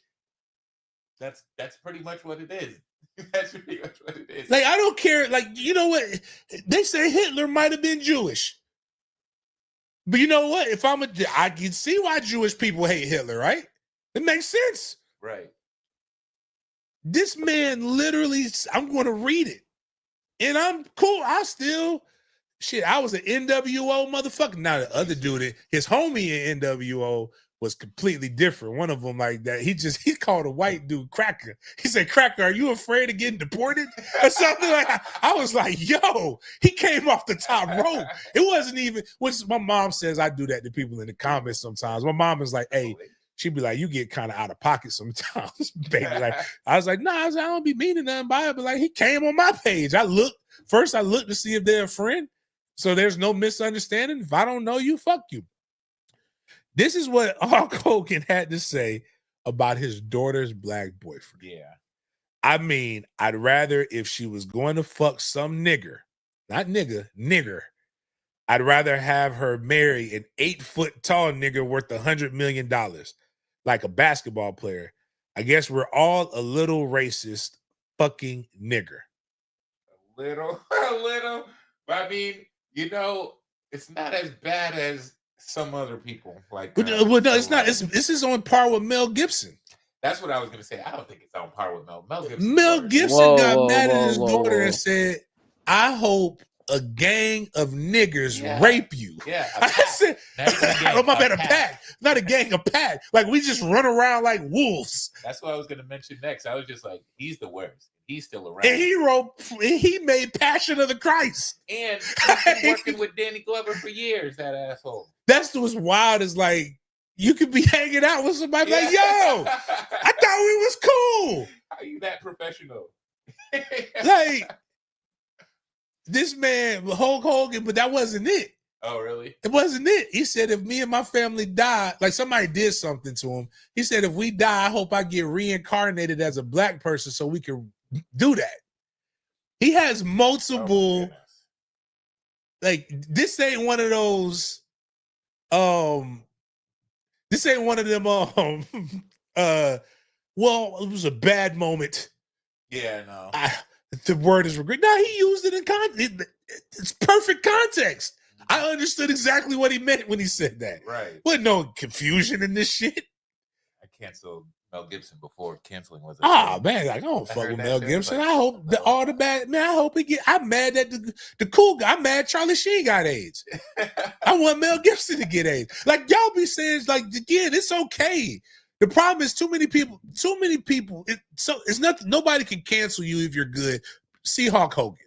That's pretty much what it is. That's pretty much what it is. Like, I don't care. Like, you know what? They say Hitler might have been Jewish. But you know what? I can see why Jewish people hate Hitler, right? It makes sense. Right. This man literally, I'm going to read it. And I'm cool. I was an NWO motherfucker. Now the other dude, his homie in NWO was completely different. One of them like that. He called a white dude Cracker. He said, Cracker, are you afraid of getting deported? Or something like that. I was like, yo, he came off the top rope. It wasn't even, which my mom says I do that to people in the comments sometimes. My mom is like, hey, she'd be like, you get kind of out of pocket sometimes, baby. Like, I was like, nah, I don't be meaning nothing by it. But like, he came on my page. I looked to see if they're a friend. So there's no misunderstanding. If I don't know you, fuck you. This is what Hulk Hogan had to say about his daughter's black boyfriend. Yeah. I mean, I'd rather if she was going to fuck some nigger, not nigger, I'd rather have her marry an 8-foot tall nigger worth $100 million, like a basketball player. I guess we're all a little racist fucking nigger. A little. I mean, you know, it's not as bad as some other people. Like, well, no, it's not. This is on par with Mel Gibson. That's what I was gonna say. I don't think it's on par with Mel Gibson got mad at his daughter and said, "I hope a gang of niggers rape you." Yeah, I said, "Oh my bad, a pack, not a gang, a pack. Like we just run around like wolves." That's what I was gonna mention next. I was just like, he's the worst. He's still around. And he made Passion of the Christ. And he's been working with Danny Glover for years, that asshole. That's what's wild is like, you could be hanging out with somebody like, yo, I thought we was cool. How are you that professional? Like, this man, Hulk Hogan, but that wasn't it. Oh, really? It wasn't it. He said, if me and my family die, like somebody did something to him, he said, if we die, I hope I get reincarnated as a black person so we can do that. He has multiple, like, this ain't one of those, this ain't one of them, well, it was a bad moment. Yeah, no. The word is regret. No, he used it in context. It's perfect context. I understood exactly what he meant when he said that. Right. But no confusion in this shit. I canceled Mel Gibson before canceling was a man, like I don't fuck with Mel Gibson. Like, I hope all the bad man. I hope he get. I'm mad that the cool guy. I'm mad Charlie Sheen got AIDS. I want Mel Gibson to get AIDS. Like y'all be saying, like again, it's okay. The problem is too many people. It's nothing. Nobody can cancel you if you're good. See Hulk Hogan.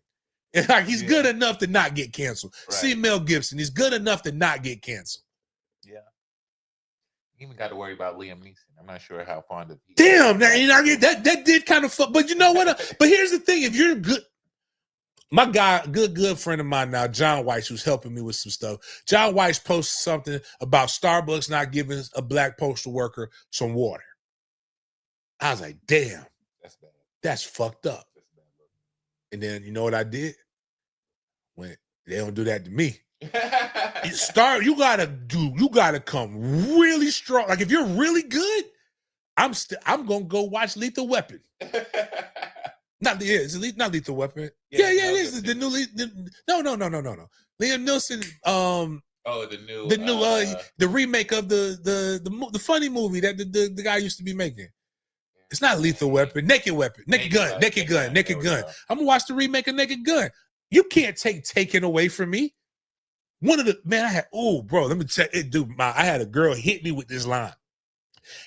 Like he's good enough to not get canceled. Right. See Mel Gibson. He's good enough to not get canceled. Yeah. You even got to worry about Liam Neeson. I'm not sure how fond of. Damn, now, you know, that did kind of fuck. But you know what? But here's the thing: if you're good, my guy, good friend of mine now, John Weiss, who's helping me with some stuff. John Weiss posted something about Starbucks not giving a black postal worker some water. I was like, damn, that's bad. That's fucked up. That's bad. And then you know what I did? When they don't do that to me. You gotta come really strong. Like if you're really good, I'm gonna go watch Lethal Weapon. Not Lethal Weapon. Yeah, it is the new. No. Liam Neeson. The remake of the funny movie that the guy used to be making. It's not Lethal Weapon. Naked Gun. I'm gonna watch the remake of Naked Gun. You can't take Taken away from me. One of the let me tell you, dude. I had a girl hit me with this line.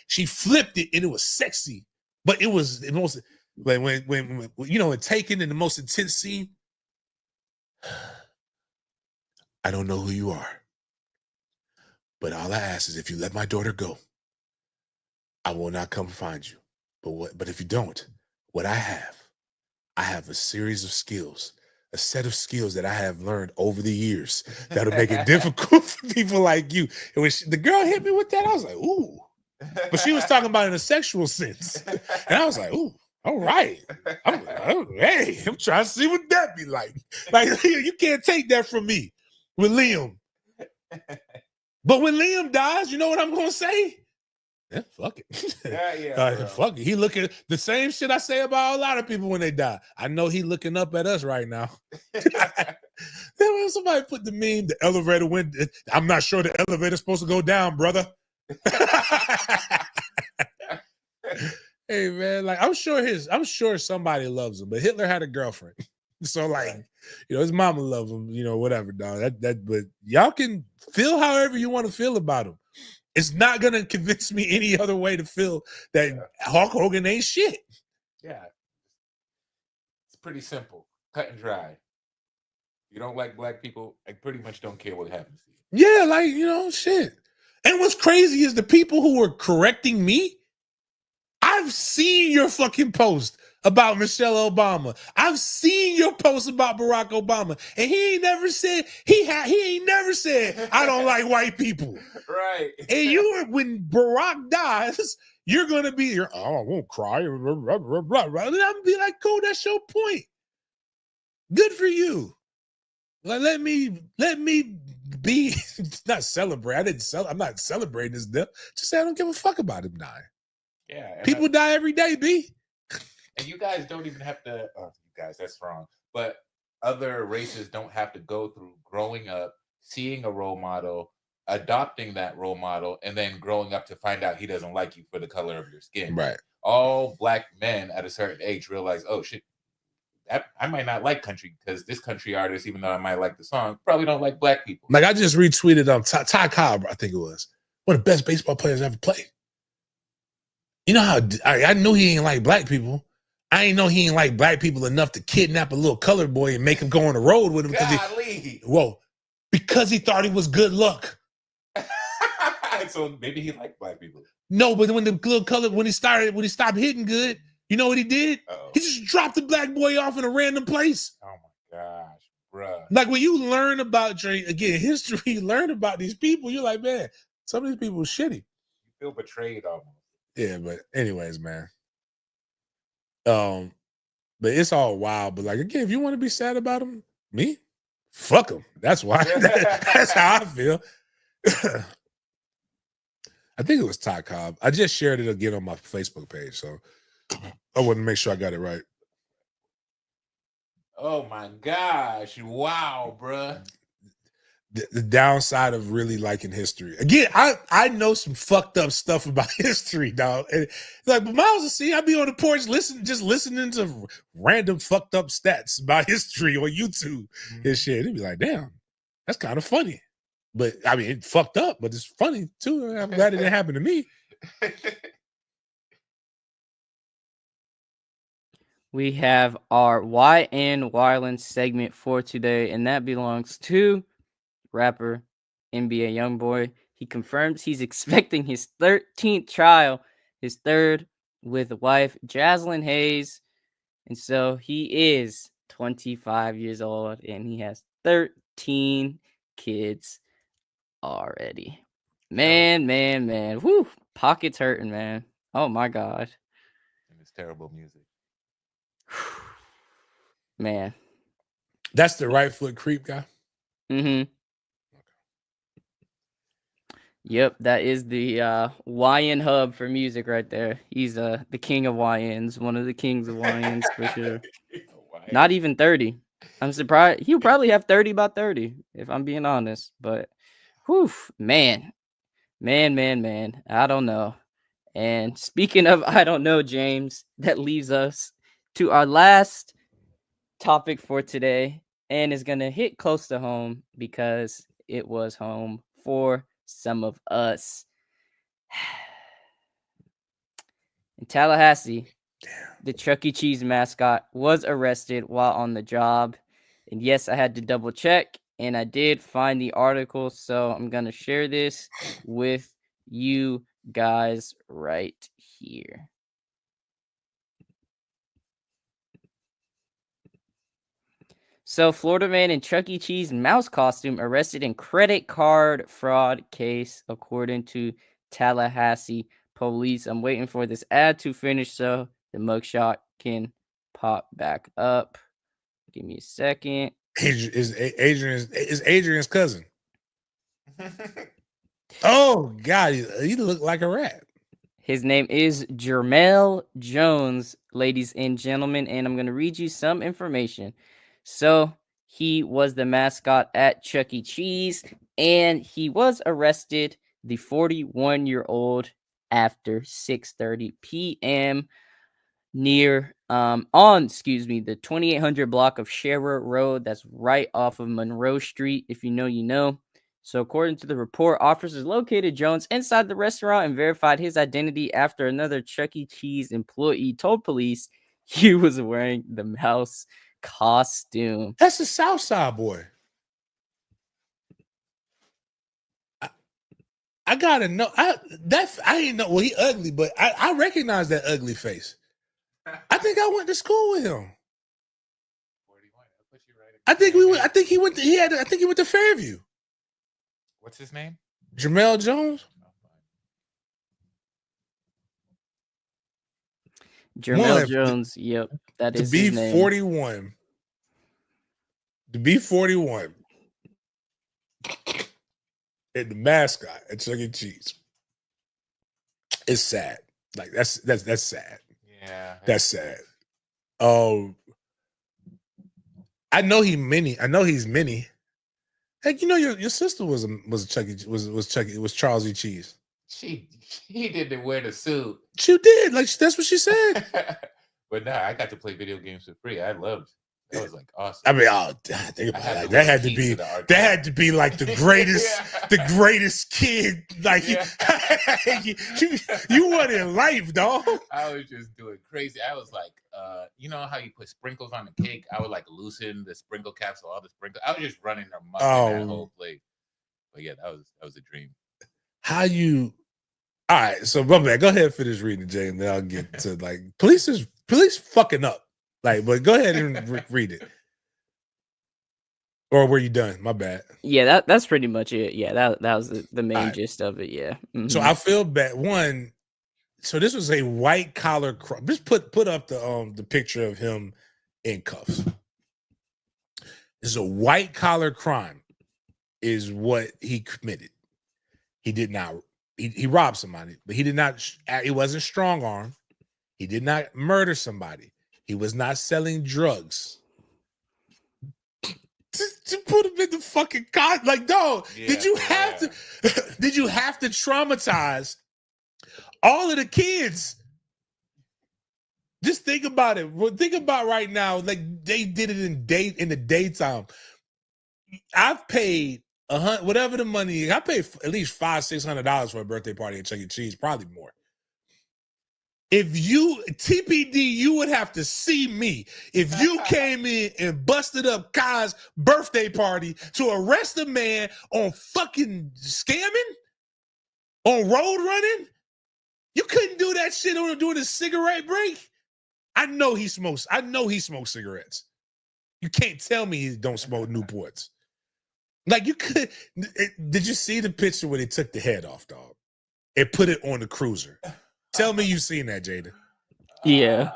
She flipped it and it was sexy, but it was the most like when you know, in Taken in the most intense scene. I don't know who you are, but all I ask is if you let my daughter go, I will not come find you. But if you don't, what I have a series of skills, a set of skills that I have learned over the years that'll make it difficult for people like you. And when the girl hit me with that, I was like, ooh. But she was talking about it in a sexual sense. And I was like, ooh, all right. Hey, I'm trying to see what that be like. Like, you can't take that from me with Liam. But when Liam dies, you know what I'm going to say? Yeah, fuck it. Yeah, fuck it. He looking the same shit I say about a lot of people when they die. I know he looking up at us right now. Somebody put the meme, the elevator went. I'm not sure the elevator's supposed to go down, brother. Hey man, like I'm sure somebody loves him, but Hitler had a girlfriend. So like, his mama loves him, whatever, dog. But y'all can feel however you want to feel about him. It's not gonna convince me any other way to feel that Hulk Hogan ain't shit. Yeah. It's pretty simple. Cut and dry. You don't like black people, I pretty much don't care what happens to you. Yeah, like, shit. And what's crazy is the people who were correcting me, I've seen your fucking post about Michelle Obama. I've seen your post about Barack Obama. And he ain't never said, I don't like white people. Right. And when Barack dies, you're gonna be here, I won't cry. And I'm gonna be like, cool, that's your point. Good for you. Like, let me be not celebrate. I'm not celebrating his death. Just say I don't give a fuck about him dying. Yeah. People die every day, B. And you guys don't even have to, you guys, that's wrong. But other races don't have to go through growing up, seeing a role model, adopting that role model, and then growing up to find out he doesn't like you for the color of your skin. Right. All black men at a certain age realize, oh shit, I might not like country because this country artist, even though I might like the song, probably don't like black people. Like I just retweeted Ty Cobb, I think it was, one of the best baseball players ever played. You know how I knew he ain't like black people. I ain't know he ain't like black people enough to kidnap a little colored boy and make him go on the road with him because he thought he was good luck. So maybe he liked black people. No, but when the little colored when he stopped hitting good, you know what he did? Uh-oh. He just dropped the black boy off in a random place. Oh my gosh, bruh. Like when you learn about history, you learn about these people, you're like, man, some of these people are shitty. You feel betrayed almost. Yeah, but anyways, man. But it's all wild. But like again, if you want to be sad about him, me, fuck him. That's why. That's how I feel. I think it was Ty Cobb. I just shared it again on my Facebook page, so I want to make sure I got it right. Oh my gosh! Wow, bruh. The downside of really liking history. Again, I know some fucked up stuff about history, dog. And like, but Miles, see, I be on the porch listening to random fucked up stats about history on YouTube and shit. It'd be like, damn, that's kind of funny. But I mean, it fucked up, but it's funny too. I'm glad it didn't happen to me. We have our YN Wireless segment for today, and that belongs to rapper NBA Youngboy. He confirms he's expecting his 13th child, his third with wife Jaslyn Hayes. And so he is 25 years old and he has 13 kids already. Man. Whew. Pockets hurting, man. Oh my God. And it's terrible music. Man. That's the right foot creep guy? Mm-hmm. Yep, that is the YN hub for music right there. He's the king of YNs, one of the kings of YNs for sure. Not even 30. I'm surprised. He'll probably have 30 by 30, if I'm being honest. But, whew, man. I don't know. And speaking of I don't know, James, that leaves us to our last topic for today. And is going to hit close to home because it was home for some of us. In Tallahassee, the Chuck E. Cheese mascot was arrested while on the job. And yes, I had to double check, and I did find the article, so I'm going to share this with you guys right here. So, Florida man in Chuck E. Cheese mouse costume arrested in credit card fraud case, according to Tallahassee police. I'm waiting for this ad to finish so the mugshot can pop back up. Give me a second. Is Adrian's cousin. Oh God, he looked like a rat. His name is Jermel Jones, ladies and gentlemen, and I'm going to read you some information. So, he was the mascot at Chuck E. Cheese, and he was arrested, the 41-year-old, after 6:30 p.m. near the 2800 block of Sharer Road. That's right off of Monroe Street. If you know, you know. So, according to the report, officers located Jones inside the restaurant and verified his identity after another Chuck E. Cheese employee told police he was wearing the mouse costume. That's the South Side boy. I gotta know. I didn't know. Well, he ugly, but I recognize that ugly face. I think I went to school with him. I think we went. I think he went. I think he went to Fairview. What's his name? Jermel Jones. Jermel Jones. Yep, that is his name. 41. To be 41. And the mascot at Chuck E. Cheese. It's sad. Like that's sad. Yeah, that's sad. I know he's many. Heck, you know your sister was Charles E. Cheese. She didn't wear the suit. She did. Like that's what she said. But nah, I got to play video games for free. I loved. That was like awesome. I mean, think about it. Like, that had to be like the greatest, the greatest kid. Like you weren't in life, dog. I was just doing crazy. I was like, you know how you put sprinkles on the cake? I would like loosen the sprinkle caps, all the sprinkles. I was just running amok in that whole place. But yeah, that was a dream. How you? All right, so my man, go ahead and finish reading, Jay, and then I'll get to like police fucking up. Like, but go ahead and read it. Or were you done? My bad. Yeah, that's pretty much it. Yeah, that was the main gist of it. Yeah. Mm-hmm. So I feel bad. One, so this was a white collar crime. Just put up the picture of him in cuffs. This is a white collar crime, is what he committed. He did not. He robbed somebody, but he did not. He wasn't strong arm. He did not murder somebody. He was not selling drugs. To put him in the fucking car, like, dog. Yeah, did you have to traumatize all of the kids? Just think about it. Think about right now, like they did it in the daytime. I've paid whatever the money is. I paid at least $500-$600 for a birthday party at Chuck E. Cheese, probably more. If you TPD, you would have to see me. If you came in and busted up Kai's birthday party to arrest a man on fucking scamming, on road running, you couldn't do that shit on doing a cigarette break. I know he smokes cigarettes. You can't tell me he don't smoke Newports. Like you could. Did you see the picture where they took the head off, dog, and put it on the cruiser? Tell me you've seen that, Jada. Yeah.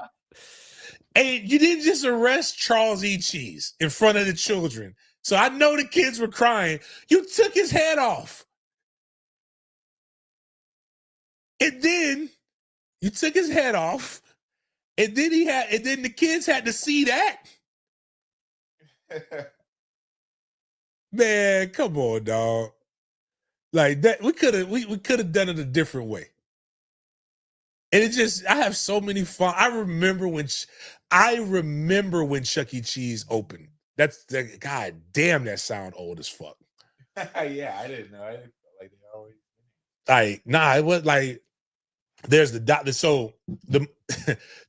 And you didn't just arrest Charles E. Cheese in front of the children. So I know the kids were crying. You took his head off. And then you took his head off. And then the kids had to see that. Man, come on, dog. Like that, we could have done it a different way. And I have so many fun. I remember when Chuck E. Cheese opened. God damn, that sound old as fuck. Yeah, I didn't know. I didn't feel like they always. It was like there's the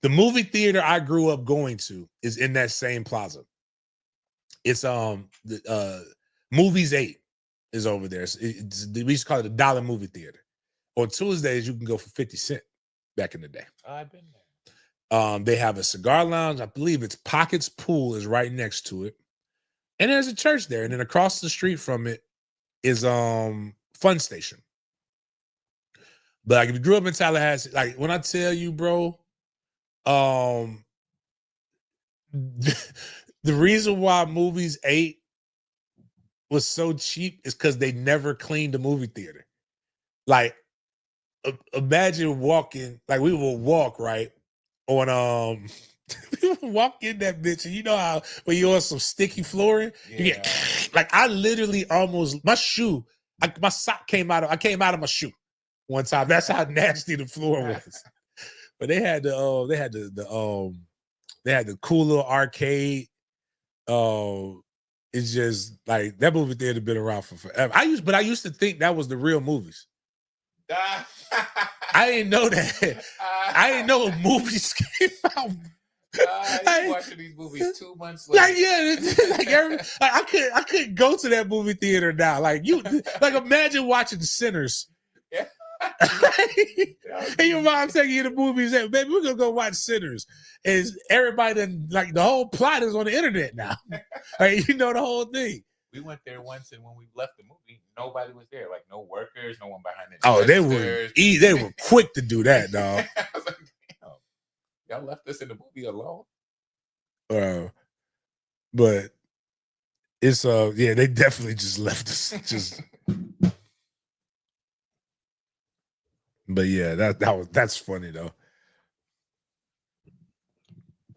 movie theater I grew up going to is in that same plaza. It's Movies 8 is over there. We used to call it a $1 movie theater. On Tuesdays, you can go for 50 cents. Back in the day. Oh, I've been there. They have a cigar lounge. I believe it's Pockets Pool is right next to it. And there's a church there. And then across the street from it is Fun Station. But like if you grew up in Tallahassee, like when I tell you, bro, the reason why Movies 8 was so cheap is because they never cleaned the movie theater. Like, imagine walking, like we will walk, right? On we would walk in that bitch, and you know how when you're on some sticky flooring, you get like I literally almost my shoe, my sock came out of my shoe one time. That's how nasty the floor was. But they had the cool little arcade. It's just like that movie theater been around for forever. I used to think that was the real movies. I didn't know that. I didn't know movies came out. I was watching these movies 2 months later. Like I couldn't go to that movie theater now. Like imagine watching Sinners. Yeah. And your mom taking you to movies, and baby, we're gonna go watch Sinners. And everybody done, like the whole plot is on the internet now. Like, you know the whole thing. We went there once, and when we left the movie, nobody was there. Like no workers, no one behind it. Oh, they were quick to do that, dog. I was like, damn, y'all left us in the movie alone. But it's they definitely just left us just. But yeah, that's funny though.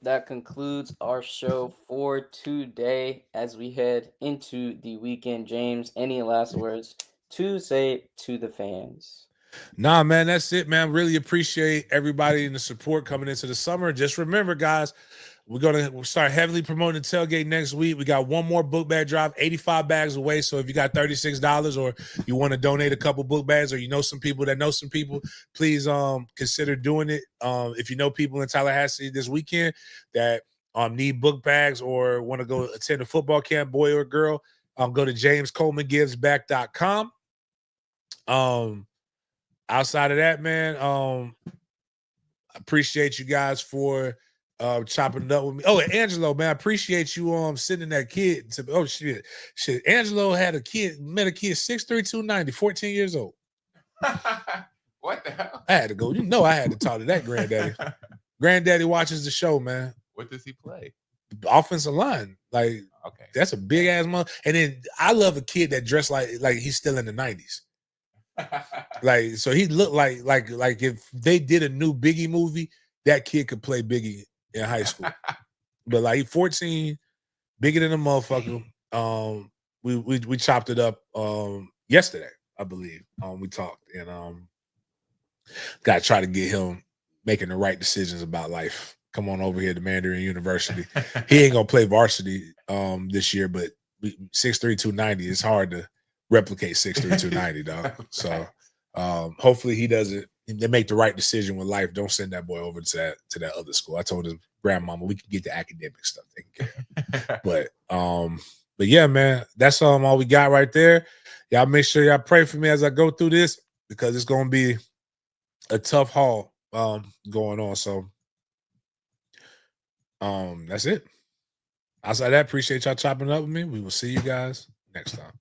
That concludes our show for today as we head into the weekend. James, any last words to say to the fans? Nah, man, that's it, man. Really appreciate everybody and the support coming into the summer. Just remember, guys, we'll start heavily promoting the tailgate next week. We got one more book bag drive, 85 bags away. So if you got $36 or you want to donate a couple book bags, or you know some people that know some people, please consider doing it. If you know people in Tallahassee this weekend that need book bags or want to go attend a football camp, boy or girl, go to jamescolemangivesback.com. Outside of that, man, I appreciate you guys for chopping it up with me. Oh, and Angelo, man, I appreciate you sending that kid to. Oh shit. Angelo met a kid 6'3", 290, 14 years old. What the hell? I had to go. You know, I had to talk to that granddaddy. Granddaddy watches the show, man. What does he play? Offensive line. Like, okay, that's a big ass mother. And then I love a kid that dressed like he's still in the 90s. Like, so he looked like if they did a new Biggie movie, that kid could play Biggie in high school. But like, he's 14, bigger than a motherfucker. We chopped it up yesterday, I believe. We talked, and gotta try to get him making the right decisions about life. Come on over here to Mandarin University. He ain't gonna play varsity this year, but 6'3", 290. It's hard to replicate 6'3", 290, dog. So hopefully they make the right decision with life. Don't send that boy over to that other school. I told his grandmama we can get the academic stuff taken care of. But yeah, man, that's all we got right there. Y'all make sure y'all pray for me as I go through this, because it's gonna be a tough haul going on. So that's it. Outside that, appreciate y'all chopping it up with me. We will see you guys next time.